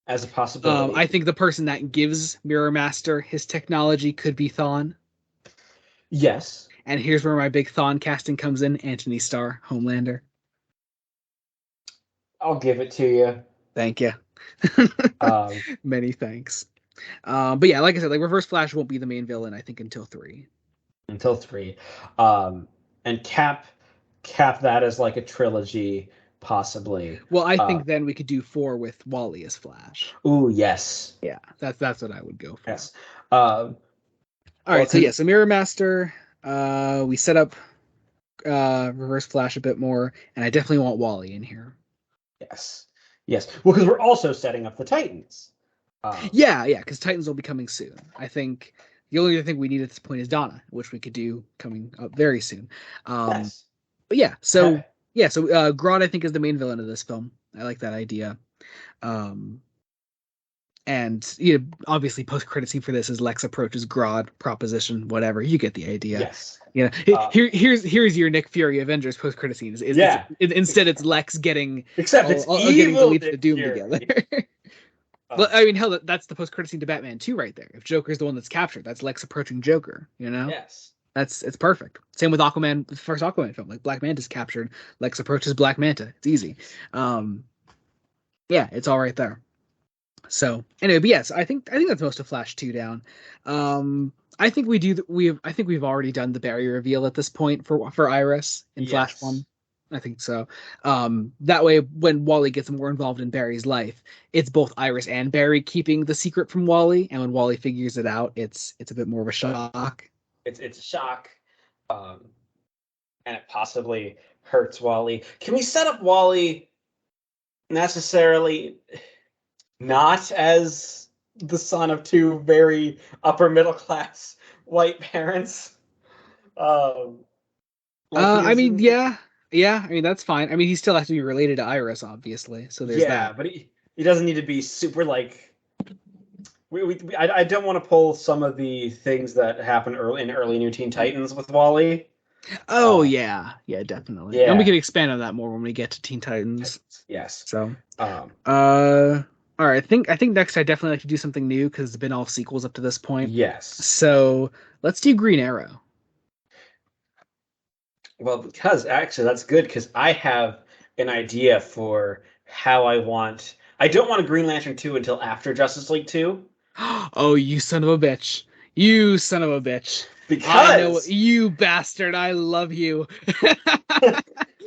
as a possibility. I think the person that gives Mirror Master his technology could be Thawne. Yes. And here's where my big Thawne casting comes in: Anthony Starr, Homelander. I'll give it to you. Thank you. Um, Many thanks. But yeah, like I said, like Reverse Flash won't be the main villain, I think, until 3. until 3. And cap that as like a trilogy, possibly. Well, I think then we could do 4 with Wally as Flash. Ooh, yes. Yeah, that's what I would go for. Yes. All All right, so yeah, so Mirror Master, we set up Reverse Flash a bit more, and I definitely want Wally in here. yes. Yes. Well, because we're also setting up the Titans. Yeah, because Titans will be coming soon. I think the only other thing we need at this point is Donna, which we could do coming up very soon. Yes. But yeah, so Okay. Grodd I think is the main villain of this film. I like that idea. Um, and obviously post credit scene for this is Lex approaches Grodd, proposition, whatever. You get the idea. Yes. Here's your Nick Fury Avengers post credit scene. Yeah. Instead it's Lex getting Except it's getting the evil Legion Nick of Doom Fury. together. Well, I mean, hell, that's the post credit scene to Batman 2 right there. If Joker's the one that's captured, that's Lex approaching Joker. Yes. It's perfect. Same with Aquaman, the first Aquaman film. Like Black Manta's captured, Lex approaches Black Manta. It's easy. Yeah, it's all right there. So anyway, but yes, I think that's most of Flash 2 down. I think I think we've already done the barrier reveal at this point for Iris in Flash 1. I think so. That way, when Wally gets more involved in Barry's life, it's both Iris and Barry keeping the secret from Wally, and when Wally figures it out, it's a bit more of a shock. It's a shock, and it possibly hurts Wally. Can we set up Wally necessarily? not as the son of two very upper middle class white parents. Um, like he I is mean, in the, yeah, yeah. I mean, that's fine. I mean, he still has to be related to Iris, obviously. So there's that. yeah, but he doesn't need to be super like. I don't want to pull some of the things that happen early New Teen Titans with Wally. Oh Uh, yeah, yeah, definitely. And we yeah, can expand on that more when we get to Teen Titans. yes. So, Um, all right. I think next I definitely like to do something new because it's been all sequels up to this point. yes. So let's do Green Arrow. Well, because actually that's good because I have an idea for how I want. I don't want a Green Lantern 2 until after Justice League 2 Oh, you son of a bitch! You son of a bitch! I know because you bastard. I love you.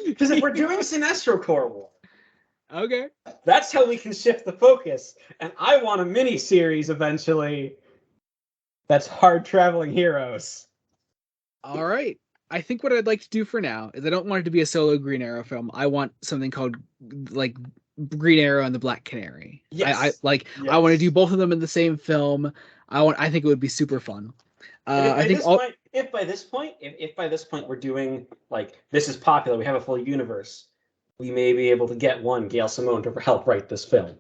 because if we're doing Sinestro Corps War, Okay. that's how we can shift the focus. And I want a mini series eventually that's hard traveling heroes. All right. I think what I'd like to do for now is I don't want it to be a solo Green Arrow film. I want something called like Green Arrow and the Black Canary. I Yes, like I want to do yes. both of them in the same film. I think it would be super fun. And if I by think this all point, if by this point we're doing like this is popular, we have a full universe, we may be able to get one Gail Simone to help write this film.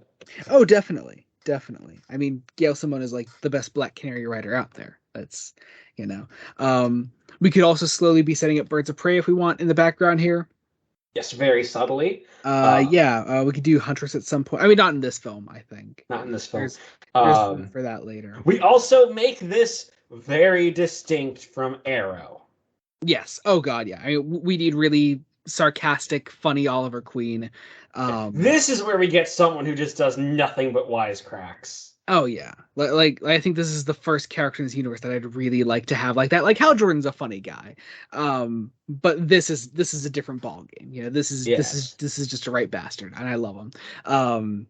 Oh, definitely. Definitely. I mean, Gail Simone is like the best Black Canary writer out there. That's, you know. Um we could also slowly be setting up Birds of Prey if we want in the background here. Yes, very subtly. Uh, Yeah, we could do Huntress at some point. I mean, not in this film, I think. Not in this film. There's room Um, for that later. we also make this very distinct from Arrow. Yes. Oh God, yeah. I mean, we need really sarcastic, funny Oliver Queen. Um, This is where we get someone who just does nothing but wisecracks. oh yeah. I think this is the first character in this universe that I'd really like to have like that. Like Hal Jordan's a funny guy. But this is a different ball game. You know, Yes. this is just a right bastard, and I love him.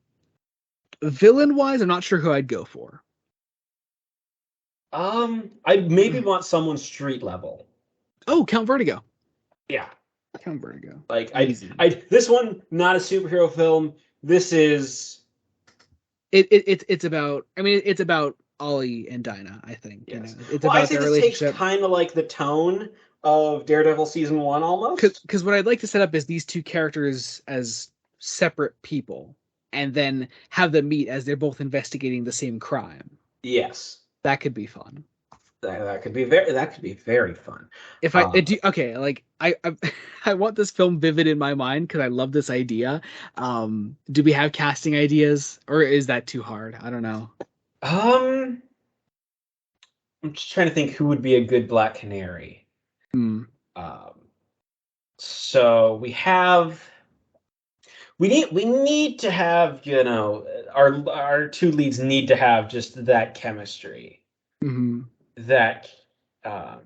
Villain wise, I'm not sure who I'd go for. I maybe want someone street level. Oh, Count Vertigo. Yeah. Count Vertigo. Like Easy. this one not a superhero film. This is It's about I mean it's about Ollie and Dinah, I think, you know. yes. It's Well, I about say their this takes relationship. kind of like the tone of Daredevil season 1 almost. Because what I'd like to set up is these two characters as separate people and then have them meet as they're both investigating the same crime. Yes. That could be fun. That could be very fun. If I Uh, do okay, like I I want this film vivid in my mind because I love this idea. Do we have casting ideas or is that too hard? I don't know. um, I'm just trying to think who would be a good Black Canary. Hmm. Um, so we need to have, our two leads need to have just that chemistry. Hmm. That um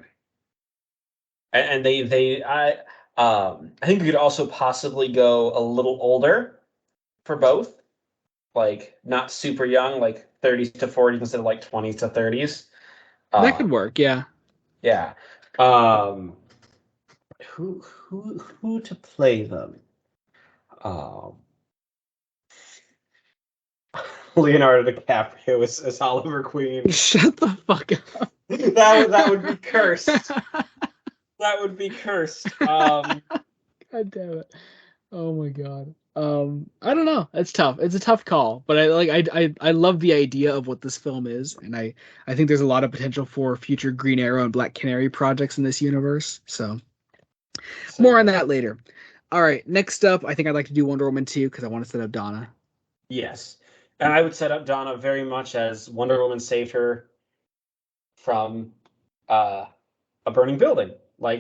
and I think we could also possibly go a little older for both. Like not super young, like 30s to 40s instead of like 20s to 30s. That Uh could work, yeah. yeah. Um who to play them? Um Leonardo DiCaprio as Oliver Queen. Shut the fuck up. That would be cursed. That would be cursed. God damn it. Oh my god. I don't know. It's tough. It's a tough call, but I love the idea of what this film is, and I think there's a lot of potential for future Green Arrow and Black Canary projects in this universe. So So more on yeah. that later. All right, next up, I think I'd like to do Wonder Woman 2 because I want to set up Donna. Yes. And I would set up Donna very much as Wonder Woman saved her from uh, a burning building,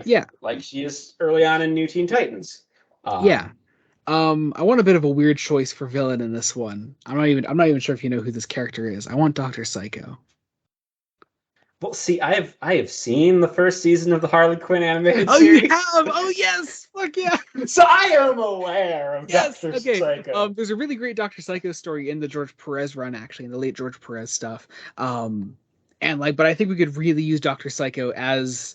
Yeah, like she is early on in New Teen Titans. yeah. Um, I want a bit of a weird choice for villain in this one. I'm not even sure if you know who this character is. I want Doctor Psycho. well, see, I have seen the first season of the Harley Quinn animated Oh, you series, have? Oh, yes! Fuck yeah! so I am aware of Yes. Doctor Okay. Psycho. There's a really great Doctor Psycho story in the George Perez run, actually, in the late George Perez stuff. Um, and like, but I think we could really use Doctor Psycho as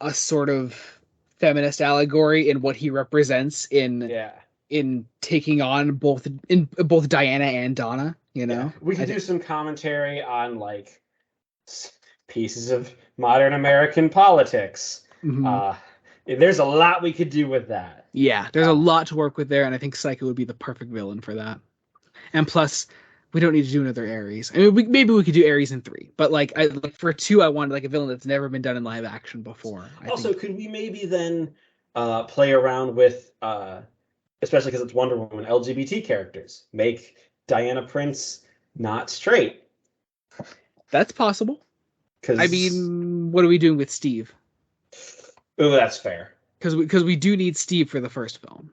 a sort of feminist allegory in what he represents Yeah. in taking on both Diana and Donna. you Yeah, know? we I could do think some commentary on like pieces of modern American politics. mhm. Uh, there's a lot we could do with that. Yeah, there's a Uh, lot to work with there, and I think Psycho would be the perfect villain for that. And plus, we don't need to do another Ares. I mean, maybe we could do Ares in three, but like for two, I wanted like a villain that's never been done in live action before. I Also, think could we maybe then play around with, especially because it's Wonder Woman, LGBT characters? Make Diana Prince not straight. that's possible. I Because, mean, what are we doing with Steve? oh, that's fair. Because we do need Steve for the first film,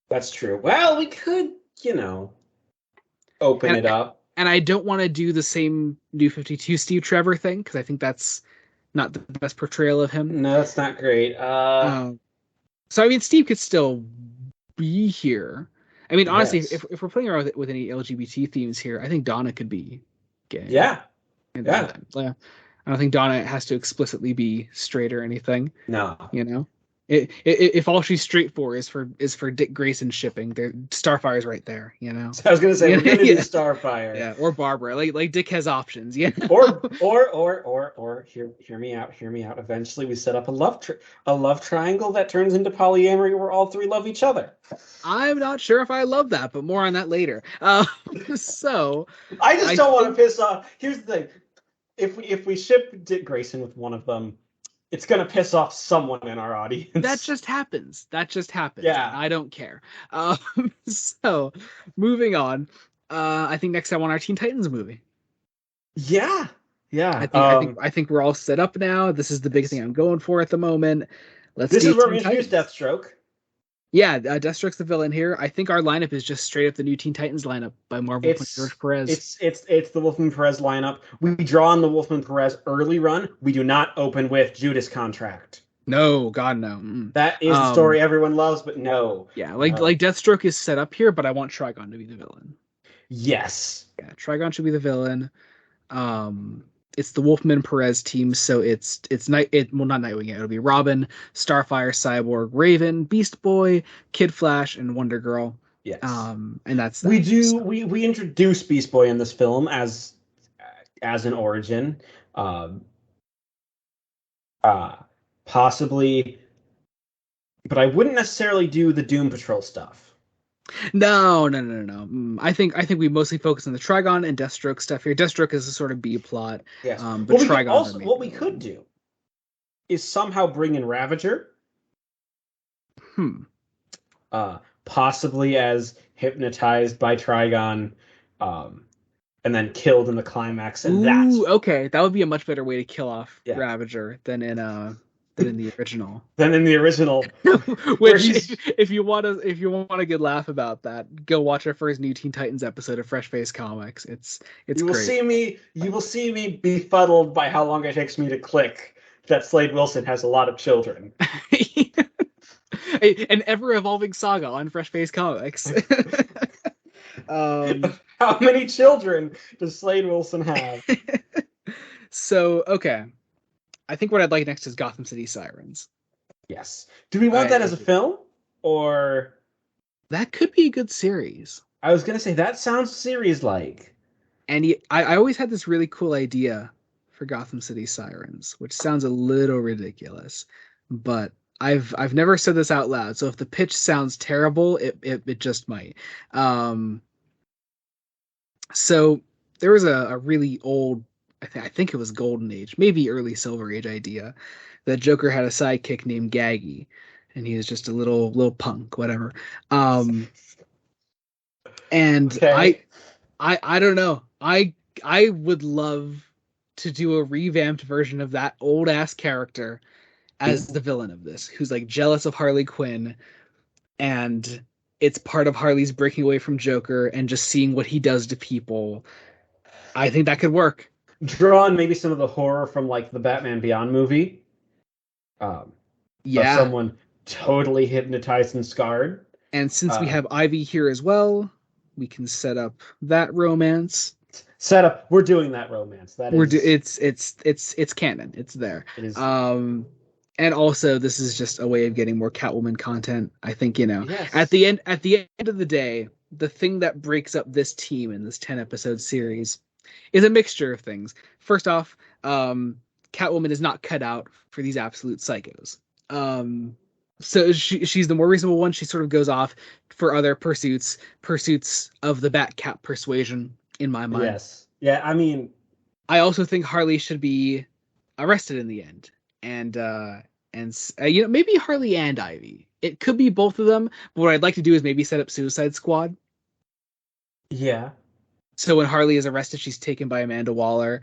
That's true. Well, we could, you know, open and it up. and I don't want to do the same New 52 Steve Trevor thing because I think that's not the best portrayal of him. No, that's not great. Um, so I mean, Steve could still be here. I mean, honestly, Yes. if we're playing around with any LGBT themes here, I think Donna could be gay. Yeah, yeah. Yeah. I don't think Donna has to explicitly be straight or anything. No. You know, if all she's straight for is for Dick Grayson shipping, there Starfire's right there. You know. I was gonna say we're gonna do Yeah. Starfire. Yeah, or Barbara. Like Dick has options. Yeah. Or hear me out. Hear me out. Eventually, we set up a love triangle that turns into polyamory, where all three love each other. I'm not sure if I love that, but more on that later. So I just I don't want to think piss off. Here's the thing: if we ship Dick Grayson with one of them, it's gonna piss off someone in our that audience. just happens. That just happens. And Yeah, I don't care. Um, so moving on. I think next I want our Teen Titans movie. yeah, I yeah. think I think I think we're all set up now. This is the big thing I'm going for at the moment. Let's This do is where we Teen introduce Titans. Deathstroke. Yeah, Deathstroke's the villain here. I think our lineup is just straight up the new Teen Titans lineup by Marvel and It's George Perez. it's the Wolfman Perez lineup. We draw on the Wolfman Perez early run. We do not open with Judas Contract. No, God no. Mm. That is the Um, story everyone loves, but no, yeah, like no. Deathstroke is set up here, but I want Trigon to be the villain. Yes. Yeah, Trigon should be the villain. Um, it's the Wolfman Perez team, so it's night. Well, not Nightwing yet. It'll be Robin, Starfire, Cyborg, Raven, Beast Boy, Kid Flash, and Wonder Girl. Yes. And that's We that. do So, we introduce Beast Boy in this film as an origin. Um uh Possibly, but I wouldn't necessarily do the Doom Patrol stuff. no. I think we mostly focus on the Trigon and Deathstroke stuff here. Deathstroke is a sort of B plot, Yes. but Trigon's our main What we could villain. do is somehow bring in Ravager, Hmm. possibly as hypnotized by Trigon, um, and then killed in the climax. And that's Ooh, okay. That would be a much better way to kill off yeah. Ravager than in the original. Then in the original, where Which, he's if you want a good laugh about that, go watch our first new Teen Titans episode of Fresh Face Comics. It's great. you will see me befuddled by how long it takes me to click that Slade Wilson has a lot of children. An ever evolving saga on Fresh Face Comics. um, How many children does Slade Wilson have? so okay, I think what I'd like next is Gotham City Sirens. Yes. Do we want that as a film? Or That could be a good series. I was gonna say that sounds series like. And I always had this really cool idea for Gotham City Sirens, which sounds a little ridiculous, but I've never said this out loud. So if the pitch sounds terrible, it just might. Um, so there was a really old, I think it was Golden Age, maybe early Silver Age idea that Joker had a sidekick named Gaggy, and he was just a little punk, whatever. Um, and Okay. I don't know. I would love to do a revamped version of that old ass character as the villain of this, who's like jealous of Harley Quinn, and it's part of Harley's breaking away from Joker and just seeing what he does to people. I think that could work. Draw on maybe some of the horror from like the Batman Beyond movie. Of Yeah. someone totally hypnotized and scarred. And since we Uh, have Ivy here as well, we can set up that romance. Setup. We're doing that romance. That We're is. it's canon. It's there. It is. And also this is just a way of getting more Catwoman content. I think, Yes. at the end of the day, the thing that breaks up this team in this 10 episode series is a mixture of things. First off, Catwoman is not cut out for these absolute psychos. Um, so she's the more reasonable one. She sort of goes off for other pursuits of the Batcat persuasion, in my mind. Yes. Yeah, I mean, I also think Harley should be arrested in the end, and maybe Harley and Ivy. It could be both of them, but what I'd like to do is maybe set up Suicide Squad. yeah, So when Harley is arrested, she's taken by Amanda Waller.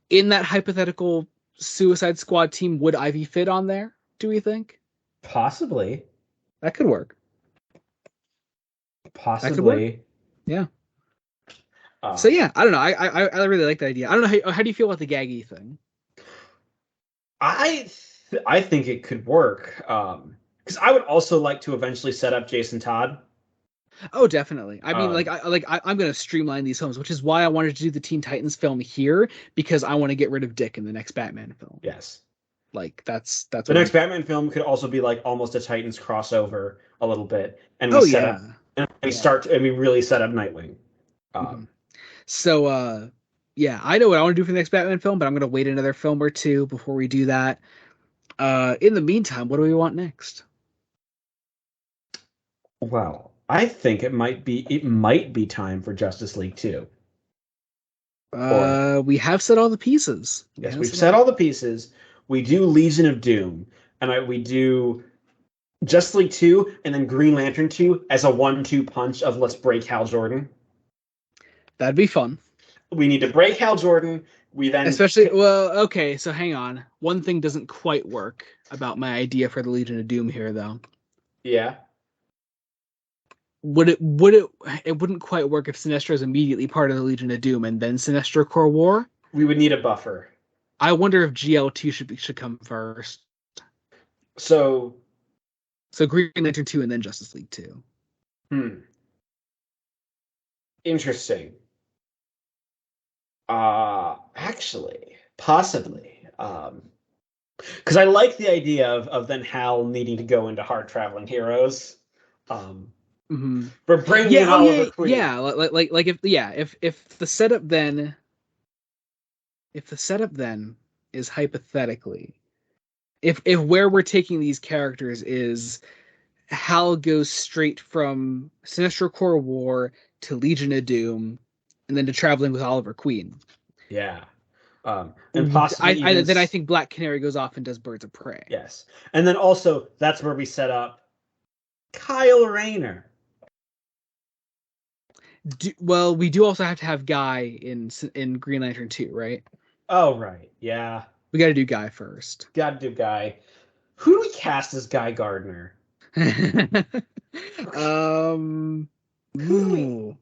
In that hypothetical Suicide Squad team, would Ivy fit on there? Do we think possibly. that could work? That could work. Possibly. Yeah. So Um, yeah, I don't know. I really like the idea. I don't know how do you feel about the gaggy thing? I think it could work. Because I would also like to eventually set up Jason Todd. Oh, definitely. I mean, Um, I'm gonna streamline these films, which is why I wanted to do the Teen Titans film here because I want to get rid of Dick in the next Batman film. yes. Like that's The what next I'm. Batman film could also be like almost a Titans crossover a little bit, and we Oh set up yeah, and we yeah. start and we really set up Nightwing. hmm Um, So yeah, I know what I want to do for the next Batman film, but I'm gonna wait another film or two before we do that. In the meantime, what do we want next? well, I think it might be time for Justice League 2. Or We have set all the pieces. We yes, have we've set all set the. all the pieces. We do Legion of Doom, and we do Justice League 2 and then Green Lantern 2 as a 1-2 punch of let's break Hal Jordan. That'd be fun. We need to break Hal Jordan. We then Especially, well, okay, so hang on. One thing doesn't quite work about my idea for the Legion of Doom here, though. yeah, It wouldn't quite work if Sinestro is immediately part of the Legion of Doom and then Sinestro Corps War. we would need a buffer. I wonder if GL2 should come first. So, So Green Lantern 2 and then Justice League 2. interesting. Actually, possibly. Because I like the idea of then Hal needing to go into hard traveling heroes. hmm For bringing in Yeah, oh Oliver yeah, Queen. yeah. Like if the setup then is hypothetically if where we're taking these characters is Hal goes straight from Sinestro Corps War to Legion of Doom, and then to traveling with Oliver Queen. Yeah. And possibly even Then I think Black Canary goes off and does Birds of Prey. yes. And then also that's where we set up Kyle Rayner. Well, we do also have to have Guy in Green Lantern 2, right? Oh right. Yeah. We got to do Guy first. Gotta do Guy. Who do we cast as Guy Gardner? um, Who do we ooh,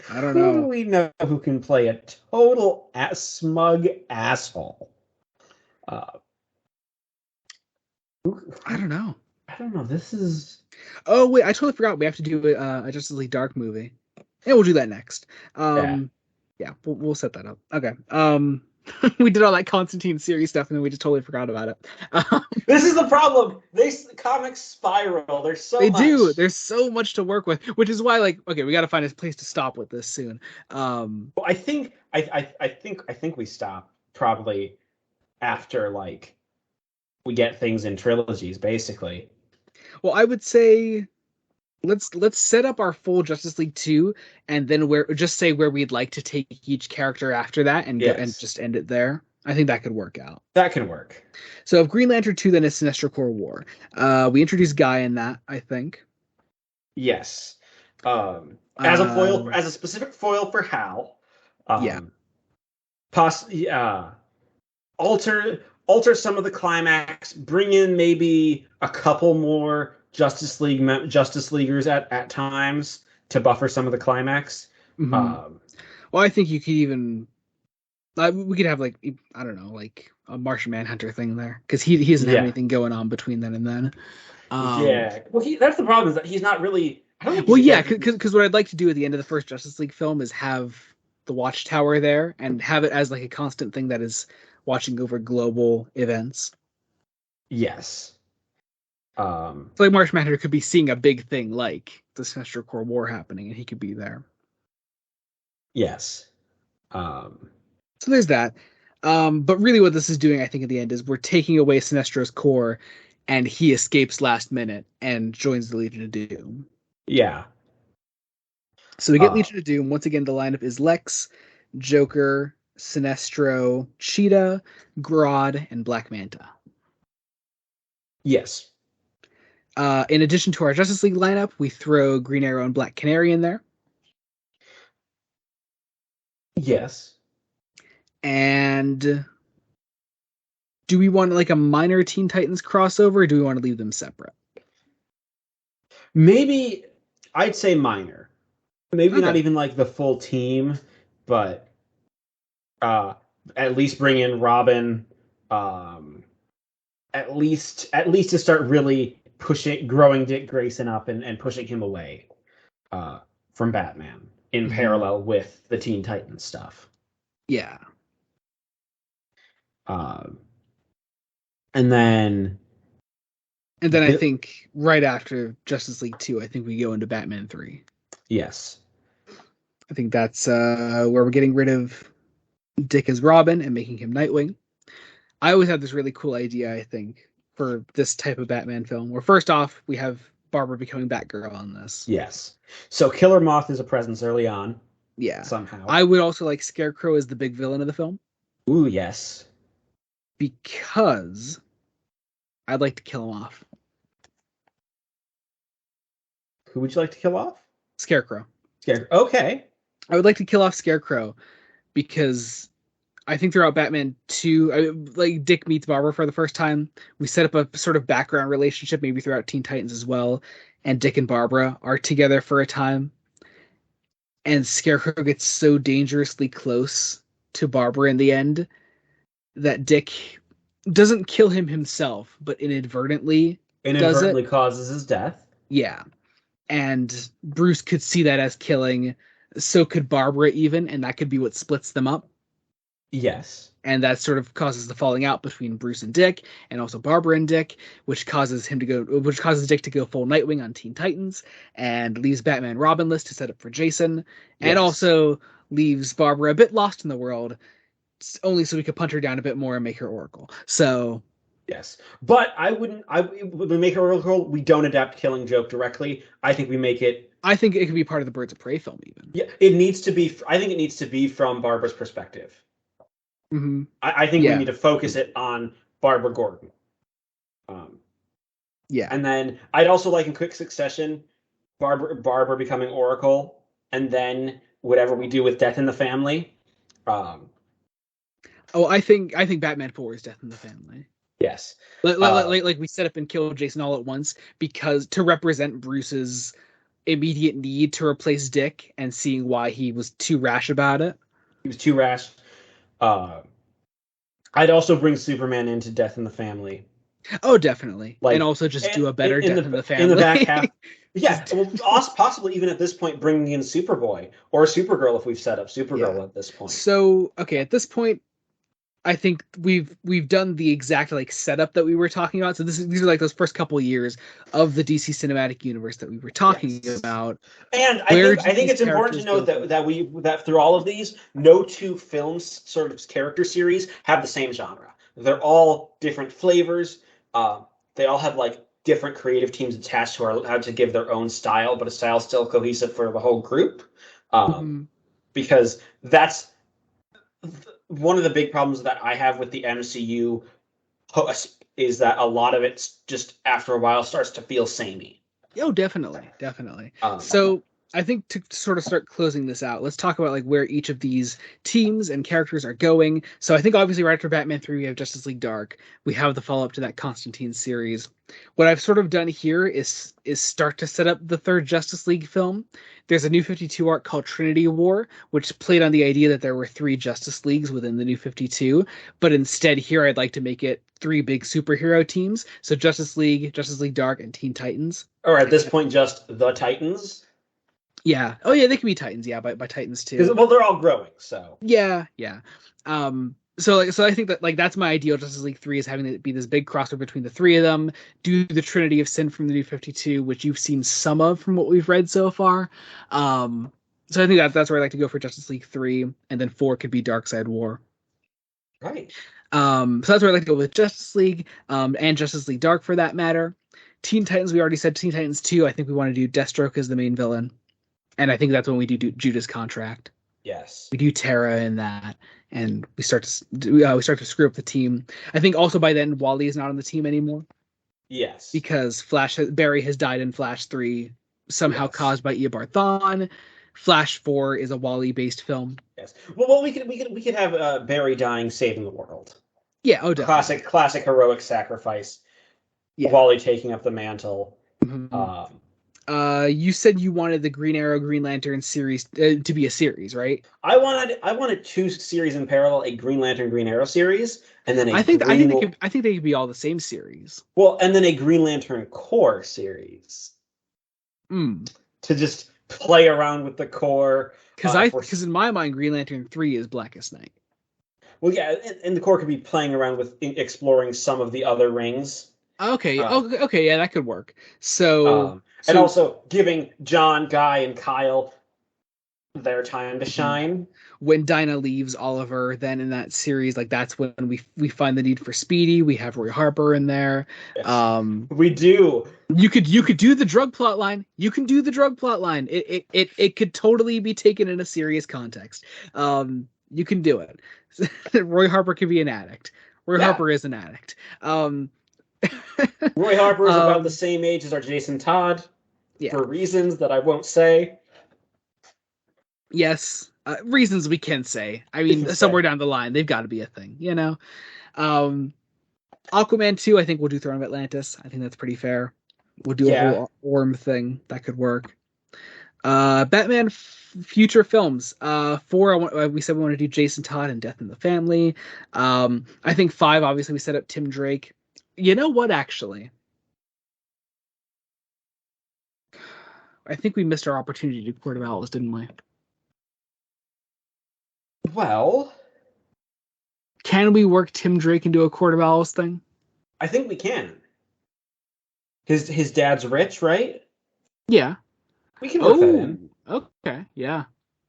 I don't who do know. we know who can play a total smug asshole? Uh, I don't know. I don't know. This is Oh wait, I totally forgot. We have to do a Justice League Dark movie. Yeah, we'll do that next. yeah. Yeah, we'll set that up. Okay. We did all that Constantine series stuff, and then we just totally forgot about it. This is the problem. These comics spiral. There's so They much. do. There's so much to work with, which is why, like, okay, we got to find a place to stop with this soon. Well, I think we stop probably after like we get things in trilogies, basically. Well, I would say let's set up our full Justice League 2 and then where just say where we'd like to take each character after that and go and Yes, just end it there. I think that could work out. that can work. So if Green Lantern 2 then is Sinestro Corps War. We introduce Guy in that, I think. Yes, as a foil, Um as a specific foil for Hal. yeah. Um, alter some of the climax. Bring in maybe a couple more Justice Leaguers at times to buffer some of the climax. hmm Um, Well, I think you could even we could have like I don't know, like a Martian Manhunter thing there because he doesn't have yeah, anything going on between then and then. Um, yeah. Well, that's the problem is that he's not really. I don't think he's well, a yeah, character. because what I'd like to do at the end of the first Justice League film is have the Watchtower there and have it as like a constant thing that is watching over global events. Yes. Um, So like Marsh Manhunter could be seeing a big thing like the Sinestro Corps War happening, and he could be there. yes. Um, So there's that. But really, what this is doing, I think, at the end is we're taking away Sinestro's core, and he escapes last minute and joins the Legion of Doom. yeah. So we get Uh, Legion of Doom. Once again, the lineup is Lex, Joker, Sinestro, Cheetah, Grodd, and Black Manta. yes. In addition to our Justice League lineup, we throw Green Arrow and Black Canary in there. Yes. And do we want like a minor Teen Titans crossover, or do we want to leave them separate? Maybe I'd say minor. Maybe not Okay. even like the full team, but uh at least bring in Robin, um at least to start really pushing growing Dick Grayson up and pushing him away uh from Batman in Mhm. parallel with the Teen Titans stuff. Yeah. Um and then And then I Bi- think right after Justice League 2, I think we go into Batman 3. yes. I think that's where we're getting rid of Dick as Robin and making him Nightwing. I always had this really cool idea, I think, for this type of Batman film, where first off, we have Barbara becoming Batgirl on this. Yes. So Killer Moth is a presence early on Yeah. somehow. I would also like Scarecrow as the big villain of the film Ooh, yes. because I'd like to kill him off. Who would you like to kill off? Scarecrow. Scarecrow. Okay. I would like to kill off Scarecrow because I think throughout Batman 2, like Dick meets Barbara for the first time. We set up a sort of background relationship, maybe throughout Teen Titans as well. And Dick and Barbara are together for a time. And Scarecrow gets so dangerously close to Barbara in the end that Dick doesn't kill him himself, but inadvertently does it. Inadvertently causes his death. Yeah. And Bruce could see that as killing. So could Barbara, even. And that could be what splits them up. Yes. And that sort of causes the falling out between Bruce and Dick, and also Barbara and Dick, which causes Dick to go full Nightwing on Teen Titans, and leaves Batman Robinless to set up for Jason, and Yes. also leaves Barbara a bit lost in the world, only so we could punch her down a bit more and make her Oracle. So Yes. But I wouldn't. When we make a Oracle, we don't adapt Killing Joke directly. I think we make it. I think it could be part of the Birds of Prey film, even. Yeah. It needs to be. I think it needs to be from Barbara's perspective. Mm-hmm. I think we Yeah, need to focus it on Barbara Gordon. Um, yeah. and then I'd also like in quick succession, Barbara becoming Oracle, and then whatever we do with Death in the Family. Um, Oh, I think Batman 4 is Death in the Family. yes. Like we set up and kill Jason all at once because to represent Bruce's immediate need to replace Dick and seeing why he was too rash about it. He was too rash. Uh, I'd also bring Superman into Death in the Family. Oh, definitely. And Like also just do a better in Death in the the back Family. half. Yeah, well, possibly even at this point bringing in Superboy or Supergirl if we've set up Supergirl Yeah. at this point. So, okay, at this point, I think we've done the exact like setup that we were talking about. So these are like those first couple years of the DC cinematic universe that we were talking Yes. about. And Where I do think these it's important to characters go note from that through all of these, no two films sort of character series have the same genre. They're all different flavors. Uh, they all have like different creative teams attached who are allowed to give their own style, but a style still cohesive for the whole group. Um, Mhm. because that's one of the big problems that I have with the MCU is that a lot of it just after a while starts to feel samey. Oh, definitely, definitely. Um, So I think to sort of start closing this out, let's talk about like where each of these teams and characters are going. So I think obviously right after Batman 3, we have Justice League Dark. We have the follow-up to that Constantine series. What I've sort of done here is start to set up the third Justice League film. There's a New 52 arc called Trinity War, which played on the idea that there were three Justice Leagues within the New 52, but instead here I'd like to make it three big superhero teams. So Justice League, Justice League Dark, and Teen Titans. or at this point, just the Titans. Yeah. Oh yeah, they can be Titans, yeah, by Titans Because too. well, they're all growing, so Yeah, yeah. Um So I think that like that's my ideal Justice League 3 is having it be this big crossover between the three of them, do the Trinity of Sin from the New 52, which you've seen some of from what we've read so far. Um, so I think that's where I like to go for Justice League 3, and then 4 could be Dark Side War. Right. So that's where I like to go with Justice League, and Justice League Dark for that matter. Teen Titans, we already said Teen Titans 2. I think we want to do Deathstroke as the main villain, and I think that's when we do Judas Contract. Yes. We do Terra in that, and we start to screw up the team. I think also by then Wally is not on the team anymore Yes. because Barry has died in Flash 3, somehow Yes. caused by Eobard Thawne. Flash 4 is a Wally based film. Yes. Well, we could have Barry dying saving the world. Yeah, oh definitely. Classic heroic sacrifice. Yeah. Wally taking up the mantle. Mhm. You said you wanted the Green Arrow, Green Lantern series to be a series, right? I wanted two series in parallel, a Green Lantern Green Arrow series, and then a I think they could be all the same series. and then a Green Lantern Core series Mm. to just play around with the core. Because in my mind, Green Lantern 3 is Blackest Night. Well, yeah, and the core could be playing around with exploring some of the other rings. Okay, Uh, okay, yeah, that could work. So, and so also giving John, Guy, and Kyle their time to mhm. shine. When Dinah leaves Oliver, then in that series, like that's when we find the need for Speedy. We have Roy Harper in there. Yes, Um, we do. you could do the drug plot line. You can do the drug plot line. It could totally be taken in a serious context. You can do it. Roy Harper could be an addict. Roy Yeah, Harper is an addict. Roy Harper is about the um, same age as our Jason Todd yeah. for reasons that I won't say. Yes. Reasons we can say. I We mean, can somewhere say, down the line, they've got to be a thing, you know? Um, Aquaman 2, I think we'll do Throne of Atlantis. I think that's pretty fair. We'll do a yeah, whole Orm thing. That could work. Batman future films. 4, we said we want to do Jason Todd and Death in the Family. I think 5, obviously, we set up Tim Drake. You know what, actually? I think we missed our opportunity to do Court of Owls, didn't we? well, Can we work Tim Drake into a Court of Owls thing? I think we can. His dad's rich, right? Yeah. We can work that Oh, in. okay, yeah.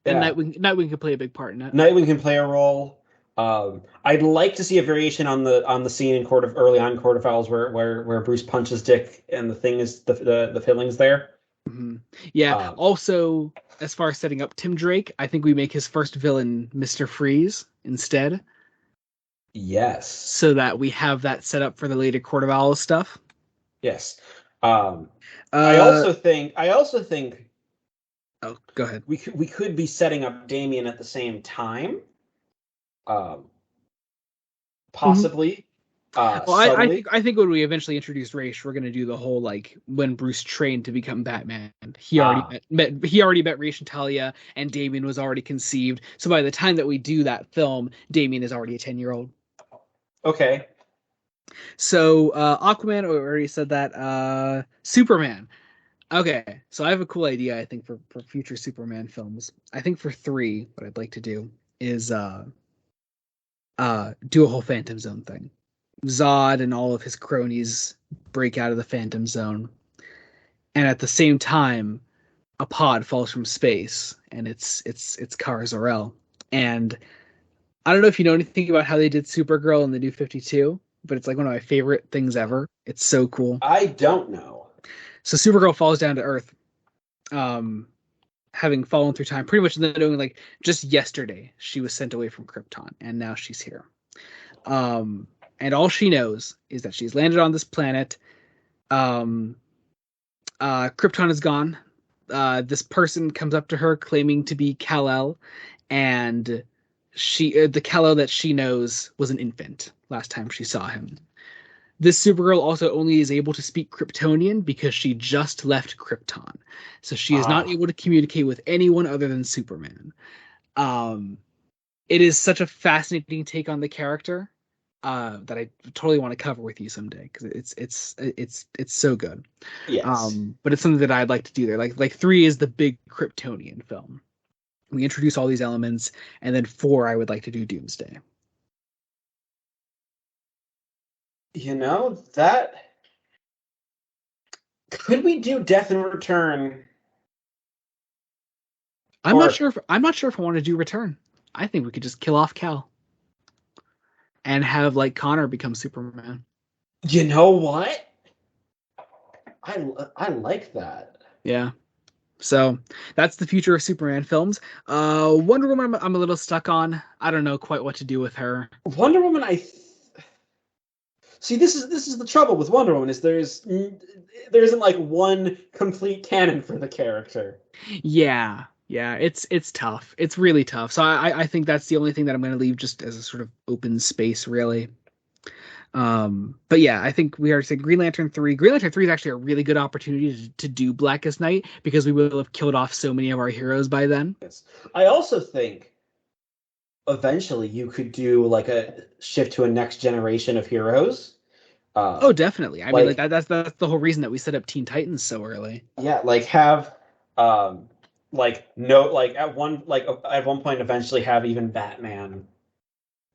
And Yeah, Nightwing could play a big part in it. Nightwing can play a role. I'd like to see a variation on the scene in Court of Owls where Bruce punches Dick and the thing is the fillings there. Hmm. Yeah. Um, Also, as far as setting up Tim Drake, I think we make his first villain Mr. Freeze instead, yes, so that we have that set up for the later Court of Owls stuff. yes. Um, Uh I also think oh, go ahead. we could be setting up Damien at the same time, um, Mhm. possibly, Well, I subtly. think when we eventually introduce Ra's, we're gonna do the whole like when Bruce trained to become Batman. Ah, He already met Ra's and Talia, and Damien was already conceived. So by the time that we do that film, Damien is already a 10-year-old. okay. So Aquaman, I already said that. Superman. Okay, so I have a cool idea. I think for future Superman films. I think for 3, what I'd like to do is do a whole Phantom Zone thing. Zod and all of his cronies break out of the Phantom Zone, and at the same time, a pod falls from space, and it's Kara Zor-El. And I don't know if you know anything about how they did Supergirl in the New 52, but it's like one of my favorite things ever. It's so cool. I don't know. So Supergirl falls down to Earth, um, having fallen through time, pretty much knowing like just yesterday she was sent away from Krypton, and now she's here. Um, and all she knows is that she's landed on this planet. Um, Krypton is gone. This person comes up to her claiming to be Kal-El, and the Kal-El that she knows was an infant last time she saw him. This Supergirl also only is able to speak Kryptonian because she just left Krypton. So she is not Ah, able to communicate with anyone other than Superman. Um, it is such a fascinating take on the character that I totally want to cover with you someday because it's so good. yes. But it's something that I'd like to do there. Like 3 is the big Kryptonian film. We introduce all these elements, and then 4 I would like to do Doomsday. That could we do Death in Return or I'm not sure if I want to do Return. I think we could just kill off Cal and have like Connor become Superman. you know what? I like that. Yeah. So that's the future of Superman films. Wonder Woman, I'm a little stuck on. I don't know quite what to do with her. Wonder Woman, see. This is the trouble with Wonder Woman is there isn't like one complete canon for the character. Yeah, yeah, it's tough. It's really tough. So I think that's the only thing that I'm going to leave just as a sort of open space, really. But yeah, I think we are saying Green Lantern 3. Green Lantern 3 is actually a really good opportunity to do Blackest Night because we will have killed off so many of our heroes by then. Yes. I also think eventually you could do like a shift to a next generation of heroes. Oh, definitely. I mean, like Like that's the whole reason that we set up Teen Titans so early. yeah, like have like no like at one point eventually have even Batman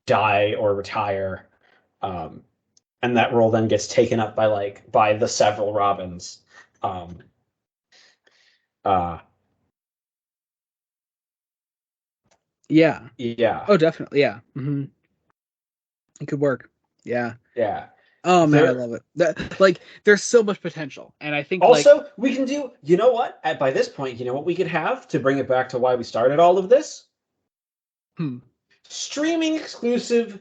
die or retire. Um and that role then gets taken up by the several Robins. Um uh Yeah. yeah. Oh, definitely. Yeah. It could work. Yeah. Yeah. Oh man, I There love it. That like there's so much potential. And I think like also we can do, you know what? By this point, you know what we could have to bring it back to why we started all of this? hmm. Streaming exclusive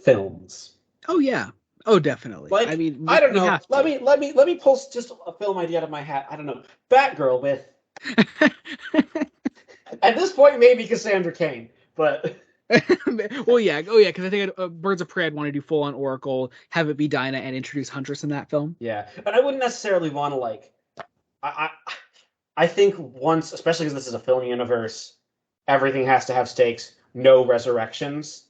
films. Oh yeah. Oh, definitely. I Like, mean, I don't we know. have Let to. me let me let me pull just a film idea out of my hat. I don't know. Batgirl with at this point maybe Cassandra Cain, but Well, yeah. Oh, yeah. Because I think Birds of Prey, I'd want to do full on Oracle, have it be Dinah, and introduce Huntress in that film. yeah. But I wouldn't necessarily want to like. I think once, especially because this is a film universe, everything has to have stakes. No resurrections.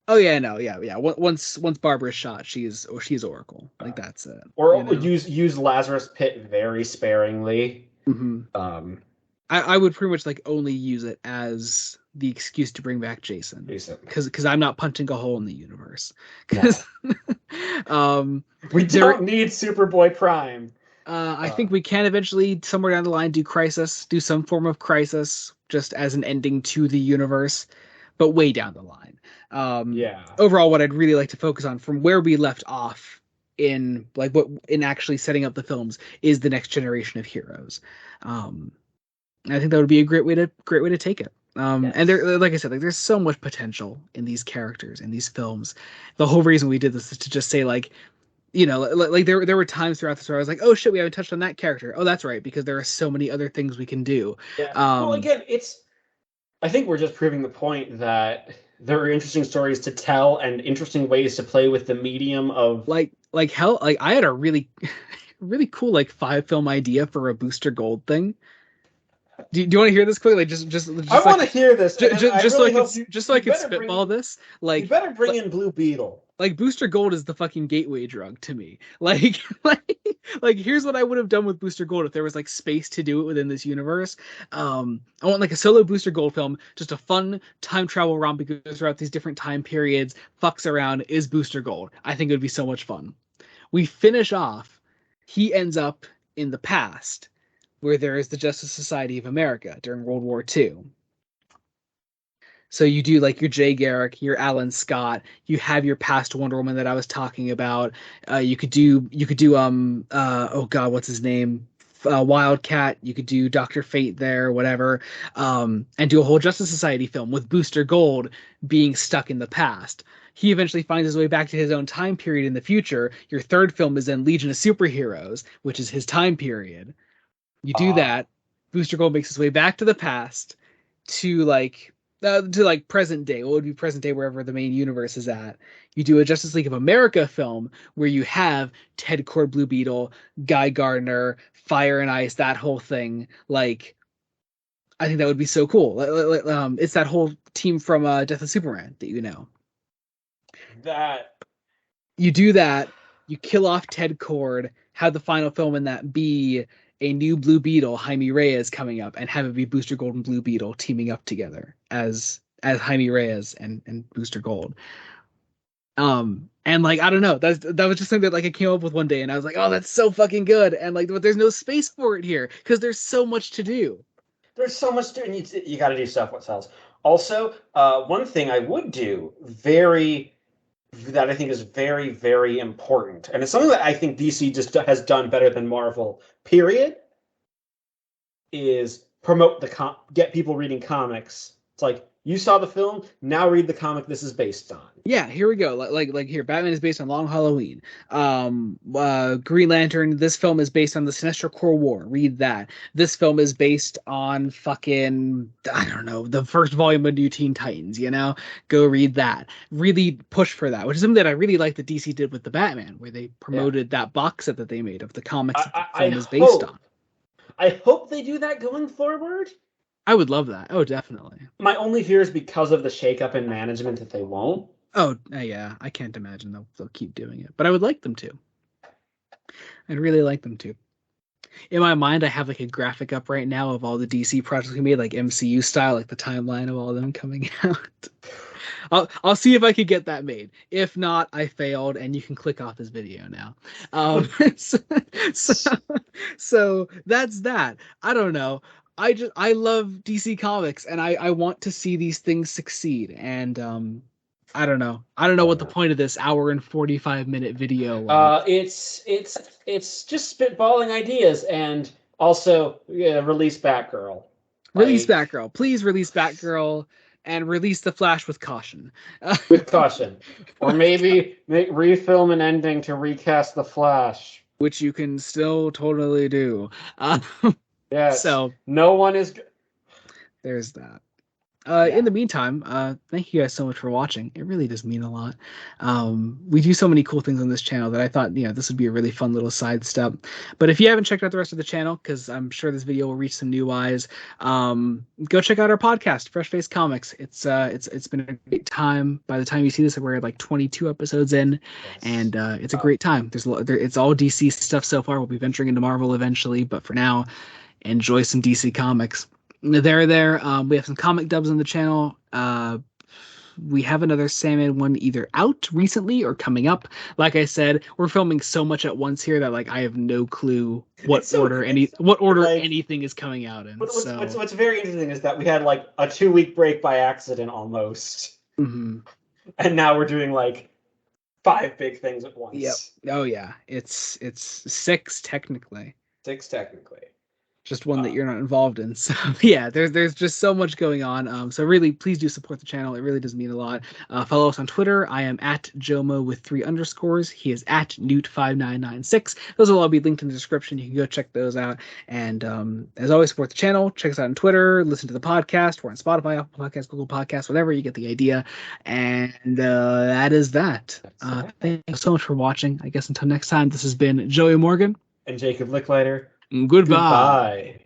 Oh yeah, no, yeah, yeah. Once Barbara's shot, she's Oracle. Like that's it. You Or know. use Lazarus Pit very sparingly. hmm Um, I would pretty much like only use it as the excuse to bring back Jason, Decent. because I'm not punching a hole in the universe. No, Because um, we there don't need Superboy Prime. I think we can eventually, somewhere down the line, do Crisis, do some form of Crisis, just as an ending to the universe, but way down the line. Yeah. Overall, what I'd really like to focus on from where we left off in like what in actually setting up the films is the next generation of heroes. Um, I think that would be a great way to take it. And Yes. there, like I said, like there's so much potential in these characters in these films. The whole reason we did this is to just say like like there were times throughout the story I was like, oh shit, we haven't touched on that character. Oh, that's right, because there are so many other things we can do. Yeah. Well, Um, again, I think we're just proving the point that there are interesting stories to tell and interesting ways to play with the medium of. like hell, like I had a really really cool like 5 film idea for a Booster Gold thing. Do you want to hear this quickly? Like I just want like to hear this, and I just so I really could hope you just so I you could better spitball bring this. you better bring in Blue Beetle. Like Booster Gold is the fucking gateway drug to me. Like, like here's what I would have done with Booster Gold if there was like space to do it within this universe. I want like a solo Booster Gold film, just a fun time travel romp because throughout these different time periods, fucks around is Booster Gold. I think it would be so much fun. We finish off. He ends up in the past, where there is the Justice Society of America during World War II. So you do like your Jay Garrick, your Alan Scott. You have your past Wonder Woman that I was talking about. You could do oh god, what's his name? Wildcat. You could do Doctor Fate there, whatever, and do a whole Justice Society film with Booster Gold being stuck in the past. He eventually finds his way back to his own time period in the future. Your third film is then Legion of Superheroes, which is his time period. You do Uh, that. Booster Gold makes his way back to the past to like present day. What would be present day wherever the main universe is at? You do a Justice League of America film where you have Ted Cord, Blue Beetle, Guy Gardner, Fire and Ice, that whole thing. Like, I think that would be so cool. It's that whole team from Death of Superman that you know. that You do that. You kill off Ted Cord. Have the final film in that be a new Blue Beetle, Jaime Reyes, coming up, and have it be Booster Gold and Blue Beetle teaming up together as Jaime Reyes and Booster Gold. And like I don't know, that was just something that like I came up with one day, and I was like, oh, that's so fucking good. And like, but there's no space for it here because there's so much to do. There's so much to you got to do stuff what sells. Also, one thing I would do very that I think is very, very important, and it's something that I think DC just has done better than Marvel, period, is promote get people reading comics. It's like you saw the film, now read the comic this is based on. Yeah, here we go. Like here, Batman is based on Long Halloween. Green Lantern. This film is based on the Sinestro Corps War. Read that. This film is based on fucking I don't know the first volume of New Teen Titans. You know, go read that. Really push for that, which is something that I really like that DC did with the Batman, where they Yeah. promoted that box set that they made of the comics that the I film is based on. I hope they do that going forward. I would love that. Oh, definitely. My only fear is because of the shakeup in management that they won't. Oh, yeah. I can't imagine they'll keep doing it, but I would like them to. I'd really like them to. In my mind, I have like a graphic up right now of all the DC projects we made, like MCU style, like the timeline of all of them coming out. I'll see if I could get that made. If not, I failed, and you can click off this video now. So, so, so that's that. I don't know. I love DC Comics, and I want to see these things succeed. And I don't know. I don't know what the point of this hour and 45-minute video was. It's just spitballing ideas, and also release Batgirl. Release Like Batgirl. Please release Batgirl and release the Flash with caution. with caution, or maybe refilm an ending to recast the Flash. Which you can still totally do. Uh, Yes, so no one is. there's that. Yeah. In the meantime, thank you guys so much for watching. It really does mean a lot. We do so many cool things on this channel that I thought, this would be a really fun little side step. But if you haven't checked out the rest of the channel, because I'm sure this video will reach some new eyes, go check out our podcast, Fresh Face Comics. It's been a great time. By the time you see this, we're like 22 episodes in, Yes. and it's a great time. It's all DC stuff so far. We'll be venturing into Marvel eventually, but for now, enjoy some DC Comics. There. We have some comic dubs on the channel. We have another Sandman one either out recently or coming up. Like I said, we're filming so much at once here that like I have no clue what order anything is coming out in. What's very interesting is that we had like a 2-week break by accident almost, Mm-hmm. and now we're doing like 5 big things at once. Yep. Oh yeah, it's 6 technically. 6 technically. Just one that you're not involved in. So yeah, there's just so much going on. So really, please do support the channel. It really does mean a lot. Follow us on Twitter. I am at Jomo with 3 underscores. He is at Newt5996. Those will all be linked in the description. You can go check those out. And as always, support the channel. Check us out on Twitter. Listen to the podcast. We're on Spotify, Apple Podcasts, Google Podcasts, whatever. You get the idea. And that is that. Thank you so much for watching. I guess until next time, this has been Joey Morgan and Jacob Licklider. Goodbye. Goodbye.